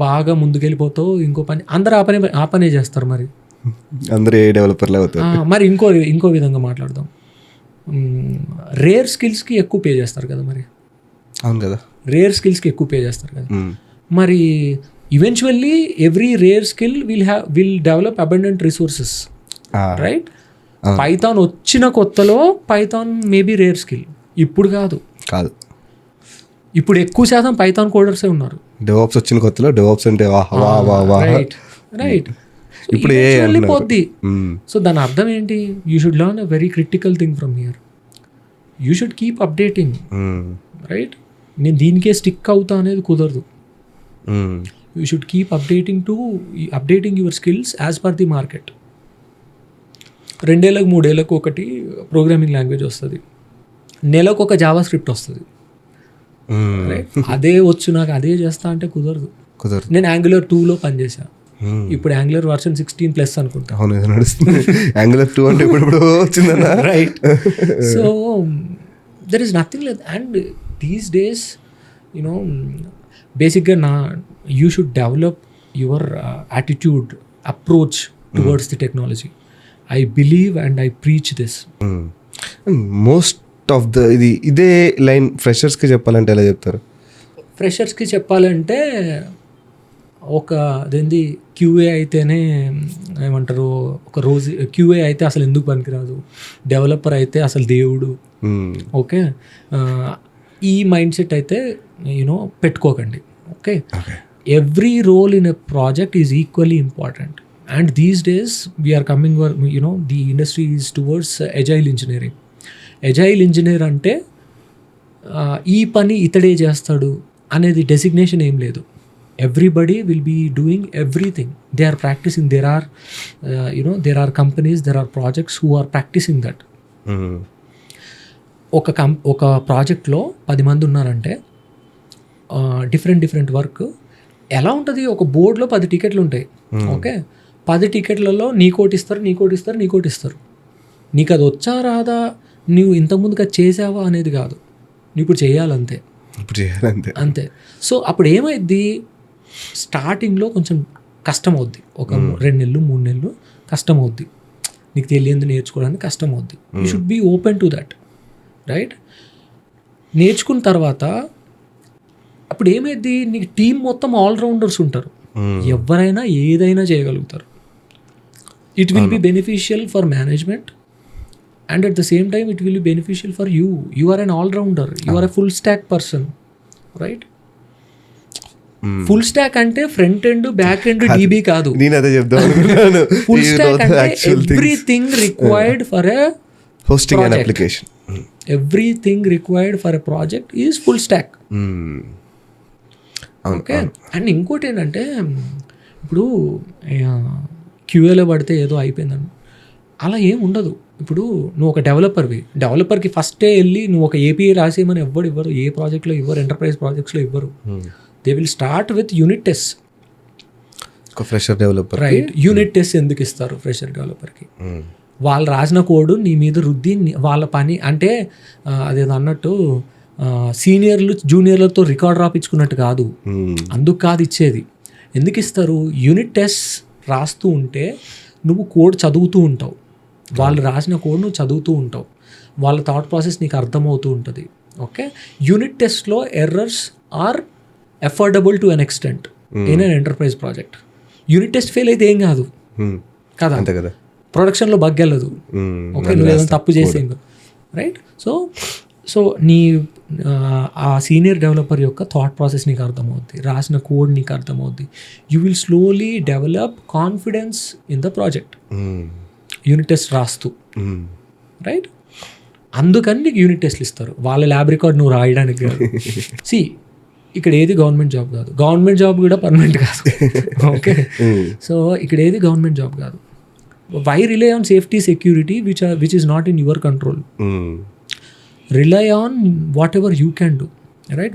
బాగా ముందుకెళ్ళిపోతావు, ఇంకో పని అందరూ ఆ పనే చేస్తారు. మరి అందరూ ఏ డెవలపర్లు అవుతారు. మరి ఇంకో విధంగా మాట్లాడదాం, రేర్ స్కిల్స్కి ఎక్కువ పే చేస్తారు కదా. మరి అవును కదా, రేర్ స్కిల్స్కి ఎక్కువ పే చేస్తారు కదా. మరి eventually every rare skill will develop abundant resources, right? Python వచ్చిన కొత్తలో పైథాన్ మేబీ రేర్ స్కిల్, ఇప్పుడు కాదు. ఇప్పుడు ఎక్కువ శాతం పైథాన్ కోడర్సే ఉన్నారు. డెవాప్స్ వచ్చిన కొత్తలో డెవాప్స్ అంటే రైట్ ఇప్పుడు పోద్ది. సో దాని అర్థం ఏంటి? You should learn a very critical thing from here. You should keep updating, right? నేను దీనికే స్టిక్ అవుతా అనేది కుదరదు. You should keep updating your skills as per the market. 2 ఏళ్ళకు 3 ఏళ్ళకు ఒకటి ప్రోగ్రామింగ్ లాంగ్వేజ్ వస్తుంది, నెలకు ఒక జావా స్క్రిప్ట్ వస్తుంది, రైట్? అదే వచ్చు నాకు అదే చేస్తా అంటే కుదరదు. కుదరదు. నేను యాంగులర్ 2లో పనిచేశాను. ఇప్పుడు యాంగులర్ వర్షన్ 16+ అనుకుంటా. అవును, ఇది నడుస్తుంది. యాంగులర్ 2 అంటే ఇప్పుడు వచ్చిందన్న, right? So there is nothing like. And these days బేసిక్గా you should develop your attitude, approach towards the technology. I believe and I preach this. Most of ఇదే లైన్ ఫ్రెషర్స్కి చెప్పాలంటే ఎలా చెప్తారు? ఫ్రెషర్స్కి చెప్పాలంటే అదేంది క్యూఏ అయితేనే ఏమంటారు, ఒక రోజు క్యూఏ అయితే అసలు ఎందుకు పనికిరాదు, డెవలపర్ అయితే అసలు దేవుడు. ఓకే, ఈ మైండ్ సెట్ అయితే పెట్టుకోకండి. Okay, every role in a project is equally important. And these days we're coming the industry is towards agile engineering. Agile engineer అంటే ఈ పని ఇతడే చేస్తాడు అనేది డెసిగ్నేషన్ ఏం లేదు. Everybody will be doing everything. They are practising. There are companies, there are projects who are practising that. ఒక ప్రాజెక్ట్లో 10 మంది ఉన్నారంటే డిఫరెంట్ వర్క్ ఎలా ఉంటుంది? ఒక బోర్డులో 10 టికెట్లు ఉంటాయి. ఓకే, 10 టికెట్లలో నీకోటి ఇస్తారు. నీకు అది వచ్చా రాదా, నువ్వు ఇంతకుముందుగా చేసావా అనేది కాదు, నువ్వు ఇప్పుడు చేయాలంతే. అంతే. సో అప్పుడు ఏమైద్ది, స్టార్టింగ్లో కొంచెం కష్టం అవుద్ది. ఒక 2 నెలలు 3 నెలలు కష్టం అవుద్ది. నీకు తెలియంది నేర్చుకోవడానికి కష్టం అవుద్ది. You should be open to that, right? నేర్చుకున్న తర్వాత అప్పుడు ఏమైద్ది, నీకు టీం మొత్తం ఆల్రౌండర్స్ ఉంటారు. ఎవరైనా ఏదైనా చేయగలుగుతారు. It will be beneficial for management and at the same time it will be beneficial for you. You are an all-rounder. You are a full stack person, right? Full stack ante front end, back end, DB కాదు. నేను అదే చెప్దాం అనుకున్నాను. Full stack అంటే everything required for a hosting an application. Everything required for a project is full stack. Okay, and ఇంకోటి ఏంటంటే ఇప్పుడు క్యూఏలో పడితే ఏదో అయిపోయిందని అలా ఏం ఉండదు. ఇప్పుడు నువ్వు ఒక డెవలపర్కి ఫస్టే వెళ్ళి నువ్వు ఒక ఏపీఐ రాసేయమని ఇవ్వరు. ఏ ప్రాజెక్ట్లో ఇవ్వరు, ఎంటర్ప్రైజ్ ప్రాజెక్ట్స్లో ఇవ్వరు. They will start with unit test. Fresher developer, right? Unit test ఎందుకు ఇస్తారు ఫ్రెషర్ డెవలపర్కి? వాళ్ళు రాసిన కోడ్ నీ మీద రుద్ది వాళ్ళ పని అంటే అదేదో అన్నట్టు సీనియర్లు జూనియర్లతో రికార్డ్ రాపించుకున్నట్టు కాదు. అందుకు కాదు ఇచ్చేది. ఎందుకు ఇస్తారు? యూనిట్ టెస్ట్ రాస్తూ ఉంటే నువ్వు కోడ్ చదువుతూ ఉంటావు. వాళ్ళు రాసిన కోడ్ నువ్వు చదువుతూ ఉంటావు. వాళ్ళ థాట్ ప్రాసెస్ నీకు అర్థమవుతూ ఉంటుంది. ఓకే, యూనిట్ టెస్ట్లో errors are affordable to an extent in an enterprise project. Unit test fail అయితే ఏం కాదు కదా, ప్రొడక్షన్లో బగ్ వెళ్ళదు. ఓకే, నువ్వు ఏదైనా తప్పు చేసేం, రైట్? సో నీ ఆ సీనియర్ డెవలపర్ యొక్క థాట్ ప్రాసెస్ నీకు అర్థమవుద్ది, రాసిన కోడ్ నీకు అర్థమవుద్ది. You will slowly develop confidence in the project unit test రాస్తూ, రైట్? అందుకని నీకు యూనిట్ టెస్ట్లు ఇస్తారు. వాళ్ళ ల్యాబ్ రికార్డ్ నువ్వు రాయడానికి కాదు. సి, ఇక్కడ ఏది గవర్నమెంట్ జాబ్ కాదు, గవర్నమెంట్ జాబ్ కూడా పర్మనెంట్ కాదు. ఓకే, సో ఇక్కడ ఏది గవర్నమెంట్ జాబ్ కాదు. Why rely on safety security which is not in your control? Rely on whatever you can do, right?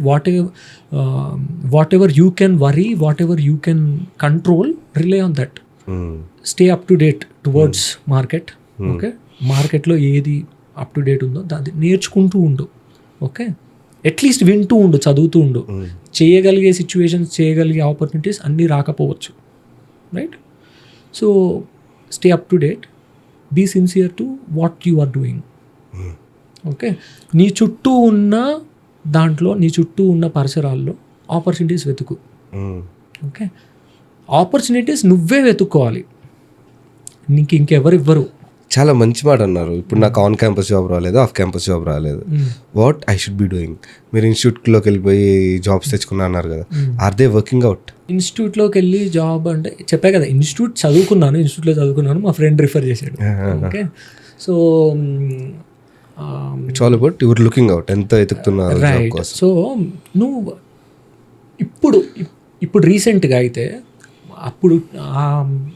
Whatever you can worry, whatever you can control, rely on that. Stay up to date towards market. Okay, మార్కెట్లో ఏది అప్ టు డేట్ ఉందో దాన్ని నేర్చుకుంటూ ఉండు. ఓకే, అట్లీస్ట్ వింటూ ఉండు, చదువుతూ ఉండు. చేయగలిగే సిచ్యువేషన్స్, చేయగలిగే ఆపర్చునిటీస్ అన్నీ రాకపోవచ్చు, right? So stay up to date, be sincere to what you are doing. Okay, నీ చుట్టూ ఉన్న దాంట్లో, నీ చుట్టూ ఉన్న పరిసరాల్లో ఆపర్చునిటీస్ వెతుకు. ఓకే, ఆపర్చునిటీస్ నువ్వే వెతుక్కోవాలి, నీకు ఇంకెవరు ఇవ్వరు. చాలా మంచి మాట అన్నారు. ఇప్పుడు నాకు ఆన్ క్యాంపస్ జాబ్ రాలేదు, ఆఫ్ క్యాంపస్ జాబ్ రాలేదు, what I should be doing? మీరు ఇన్స్టిట్యూట్లోకి వెళ్ళిపోయి జాబ్స్ తెచ్చుకున్నా అన్నారు కదా, ఆర్ దే వర్కింగ్ అవుట్? ఇన్స్టిట్యూట్లోకి వెళ్ళి జాబ్ అంటే చెప్పా కదా, ఇన్స్టిట్యూట్లో చదువుకున్నాను, మా ఫ్రెండ్ రిఫర్ చేశాడు. Okay, so it's all about your looking out, ఎంత ఎతుకుతున్నారు. రైట్. సో నువ్వు ఇప్పుడు రీసెంట్గా అయితే, అప్పుడు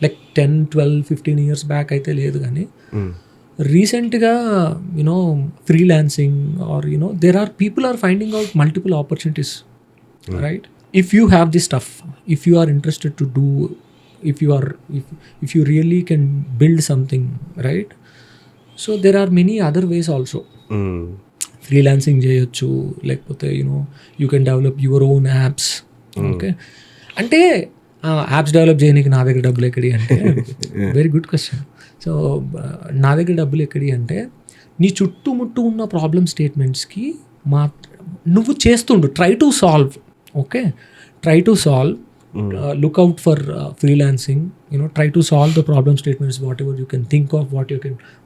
లైక్ 10, 12, 15 years బ్యాక్ అయితే లేదు, కానీ రీసెంట్గా freelancing or there are people are finding out multiple opportunities, right? if you have this stuff, if you are interested to do, if you really can build something, right? So there are many other ways also. Freelancing చేయొచ్చు, లేకపోతే you can develop your own apps. Okay, అంటే యాప్స్ డెవలప్ చేయడానికి నా దగ్గర డబ్బులు ఎక్కడి అంటే, వెరీ గుడ్ క్వశ్చన్. సో నా దగ్గర డబ్బులు ఎక్కడి అంటే, నీ చుట్టుముట్టు ఉన్న ప్రాబ్లమ్ స్టేట్మెంట్స్కి నువ్వు చేస్తుండు, try to solve. Okay, try to solve, look out for freelancing, try to solve the problem statements, whatever you can think of,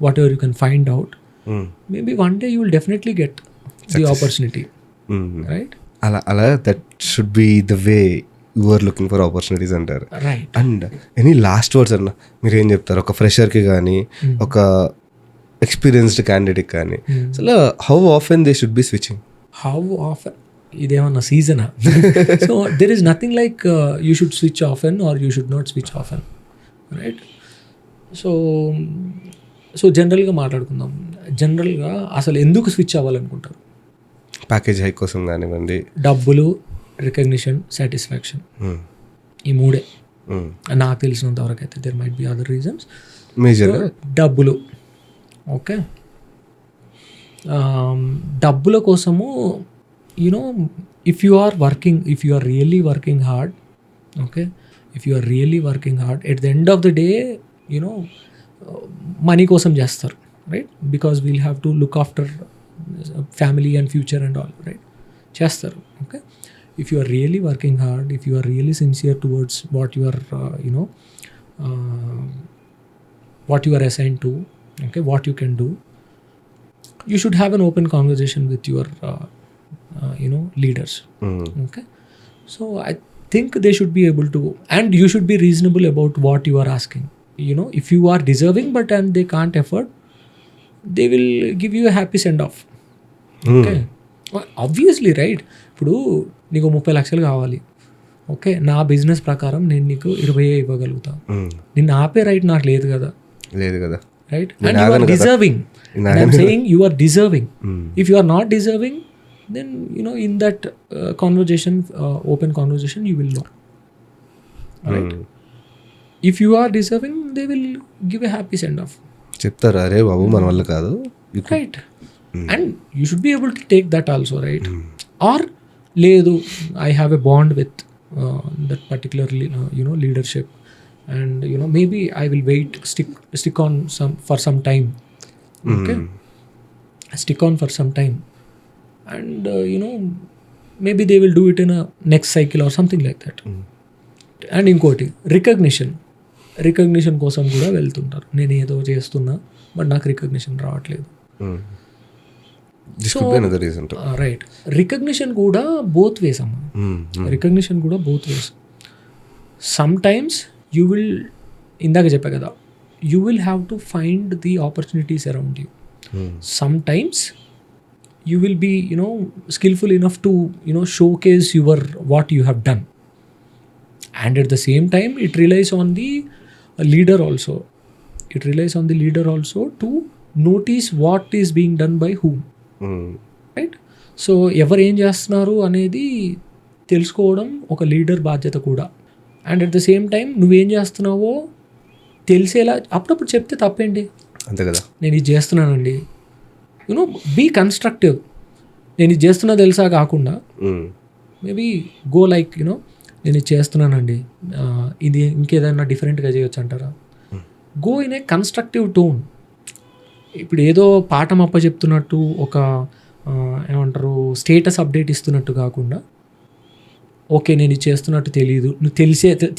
whatever you can find out. Maybe one day you will definitely get the opportunity. Right? అలా that should be the way you are looking for opportunities అంటారు. Right. And any last words అన్న మీరు ఏం చెప్తారు ఒక ఫ్రెషర్కి కానీ ఒక ఎక్స్పీరియన్స్డ్ క్యాండిడేట్కి కానీ? అసలు how often they should be switching? How often ఇదేమన్నా సీజనా? So there is nothing like you should switch often or you should not switch often, right? So జనరల్గా మాట్లాడుకుందాం. జనరల్గా అసలు ఎందుకు స్విచ్ అవ్వాలనుకుంటారు? ప్యాకేజ్ హైక్ కోసం కానివ్వండి, డబ్బులు, రికగ్నిషన్, సాటిస్ఫాక్షన్, ఈ మూడే నాకు తెలిసినంత వరకు అయితే. There might be other reasons. మేజర్గా డబ్బులు. ఓకే, డబ్బుల కోసము if you are really working hard, okay, if you are really working hard, at the end of the day, money kosam చేస్తారు, right? Because we'll have to look after family and future and all, right? చేస్తారు. Okay, if you are really working hard, if you are really sincere towards what you are what you are assigned to, okay, what you can do, you should have an open conversation with your leaders. Okay, so I think they should be able to, and you should be reasonable about what you are asking. If you are deserving and they can't afford, they will give you a happy send off. Okay, obviously, right? ఇప్పుడు నీకు 30 లక్షలు కావాలి, ఓకే, నా బిజినెస్ ప్రకారం నేను నీకు 20 ఇవ్వగలుగుతా. నిన్ను ఆపే రైట్ నాకు లేదు కదా, right? And you are deserving. I'm saying you are deserving. If you are not deserving, then in that conversation, open conversation, you will know, right? If you are deserving, they will give a happy send off. చెప్తారా అరే బాబు మన వల్ల కాదు, right? And you should be able to take that also, right? Or లేదు, I have a bond with that particular leadership, and maybe I will stick on for some time. Okay, stick on for some time, and maybe they will do it in a next cycle or something like that. And inkoti recognition కోసం కూడా వెళ్తుంటారు. నేను ఏదో చేస్తున్నా బట్ నాకు రికగ్నిషన్ రావట్లేదు. రైట్, రికగ్నిషన్ కూడా బోత్ వేస్ అమ్మా. రికగ్నిషన్ కూడా both ways. Some times you will, ఇందాక చెప్పా కదా, you will have to find the opportunities around you. Sometimes you will be skillful enough to showcase what you have done, and at the same time it relies on the leader also. To notice what is being done by whom, right? So ఎవరు ఏం చేస్తున్నారు అనేది తెలుసుకోవడం ఒక లీడర్ బాధ్యత కూడా. And at the same time నువ్వేం చేస్తున్నావో తెలిసేలా అప్పుడప్పుడు చెప్తే తప్పేంటి, అంతే కదా. నేను ఇది చేస్తున్నానండి, బీ కన్స్ట్రక్టివ్. నేను ఇది చేస్తున్నా తెలుసా కాకుండా మేబీ గో లైక్ నేను ఇది చేస్తున్నానండి, ఇది ఇంకేదైనా డిఫరెంట్గా చేయొచ్చు అంటారా? Go in a constructive tone. ఇప్పుడు ఏదో పాఠం అప్ప చెప్తున్నట్టు, ఒక ఏమంటారు స్టేటస్ అప్డేట్ ఇస్తున్నట్టు కాకుండా, ఓకే నేను ఇది చేస్తున్నట్టు తెలియదు, నువ్వు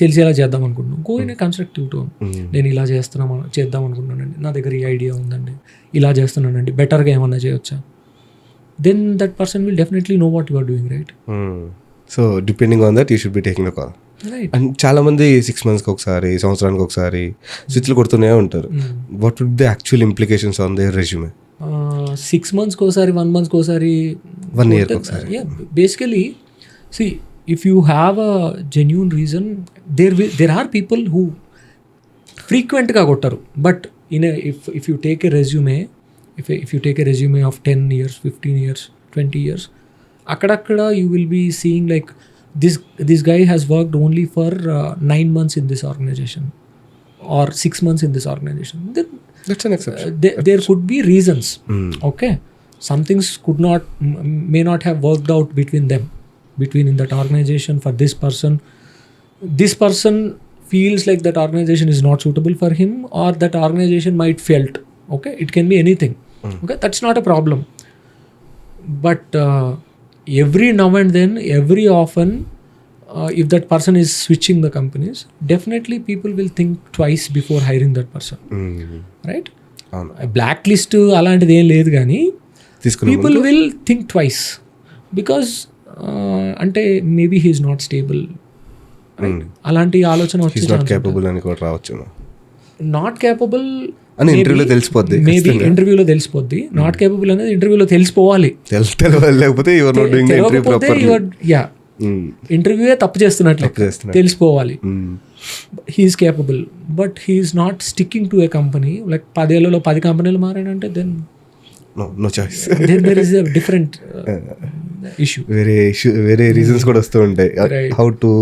తెలిసేలా చేద్దాం అనుకుంటున్నావు. Go in a constructive tone. నేను ఇలా చేద్దాం అనుకుంటున్నానండి, నా దగ్గర ఈ ఐడియా ఉందండి, ఇలా చేస్తున్నానండి, బెటర్గా ఏమన్నా చేయొచ్చా? Then that person will definitely know what you are doing, right? So depending on that you should be taking the call. And చాలా మంది 6 monthsకి ఒకసారి, సంవత్సరానికి ఒకసారి స్విచ్లు కొడుతూనే ఉంటారు. What would the actual implications on their resume? 6 monthsకి ఒకసారి, 1 monthకి ఒకసారి, 1 yearకి ఒకసారి. Basically see, if you have a genuine reason, there are people who frequentగా కొట్టారు. But if you take a resume, if you take a resume of 10 years, 15 years, 20 years, అక్కడక్కడ you will be seeing like this guy has worked only for 9 months in this organization or 6 months in this organization. That's an exception. There could be reasons. Okay, some things may not have worked out between in that organization. For this person feels like that organization is not suitable for him, or that organization might failed. Okay, it can be anything. Okay, that's not a problem. But every now and then, every often, if that person is switching the companies, definitely people will think twice before hiring that person. Right? Blacklist అలాంటిది ఏం లేదు కానీ people will think twice because అంటే మేబీ హీఈస్ నాట్ స్టేబుల్. అలాంటి ఆలోచన వచ్చి నాట్ కేపబుల్ అని కూడా రావచ్చు. నాట్ కేపబుల్ అని ఇంటర్వ్యూలో తెలిసిపోద్ది. మేబీ ఇంటర్వ్యూలో తెలిసిపోద్ది. నాట్ కేపబుల్ అనేది ఇంటర్వ్యూలో తెలిసిపోవాలి. లేకపోతే your not doing the interview properly. Yeah, ఇంటర్వ్యూయే తప్పు చేస్తున్నట్లు తెలిసిపోవాలి. He's capable, but he's not sticking to a company. Like 10 ఏళ్లలో 10 కంపెనీలు మారాడంటే then no choice. there is a different issue. వేరే రీజన్స్ కూడా వస్తూ ఉంటాయి. హౌ టు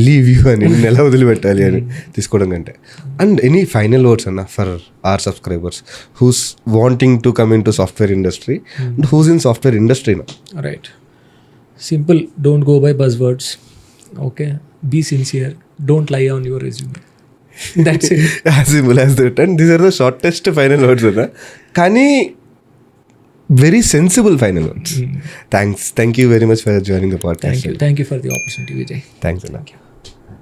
లీవ్ యూ అని, నేను ఎలా వదిలిపెట్టాలి అని తీసుకోవడం కంటే. అండ్ ఎనీ ఫైనల్ వర్డ్స్ అన్న for our subscribers who's wanting to come in to software industry and who's in software industry నా? Right. Simple. Don't go by buzzwords. Okay. Be sincere. Don't lie on your resume. That's it. As simple as that. And these are the shortest final words అన్న, కానీ very sensible final words. Thank you very much for joining the podcast. Thank you for the opportunity, Vijay. Thanks, Anna.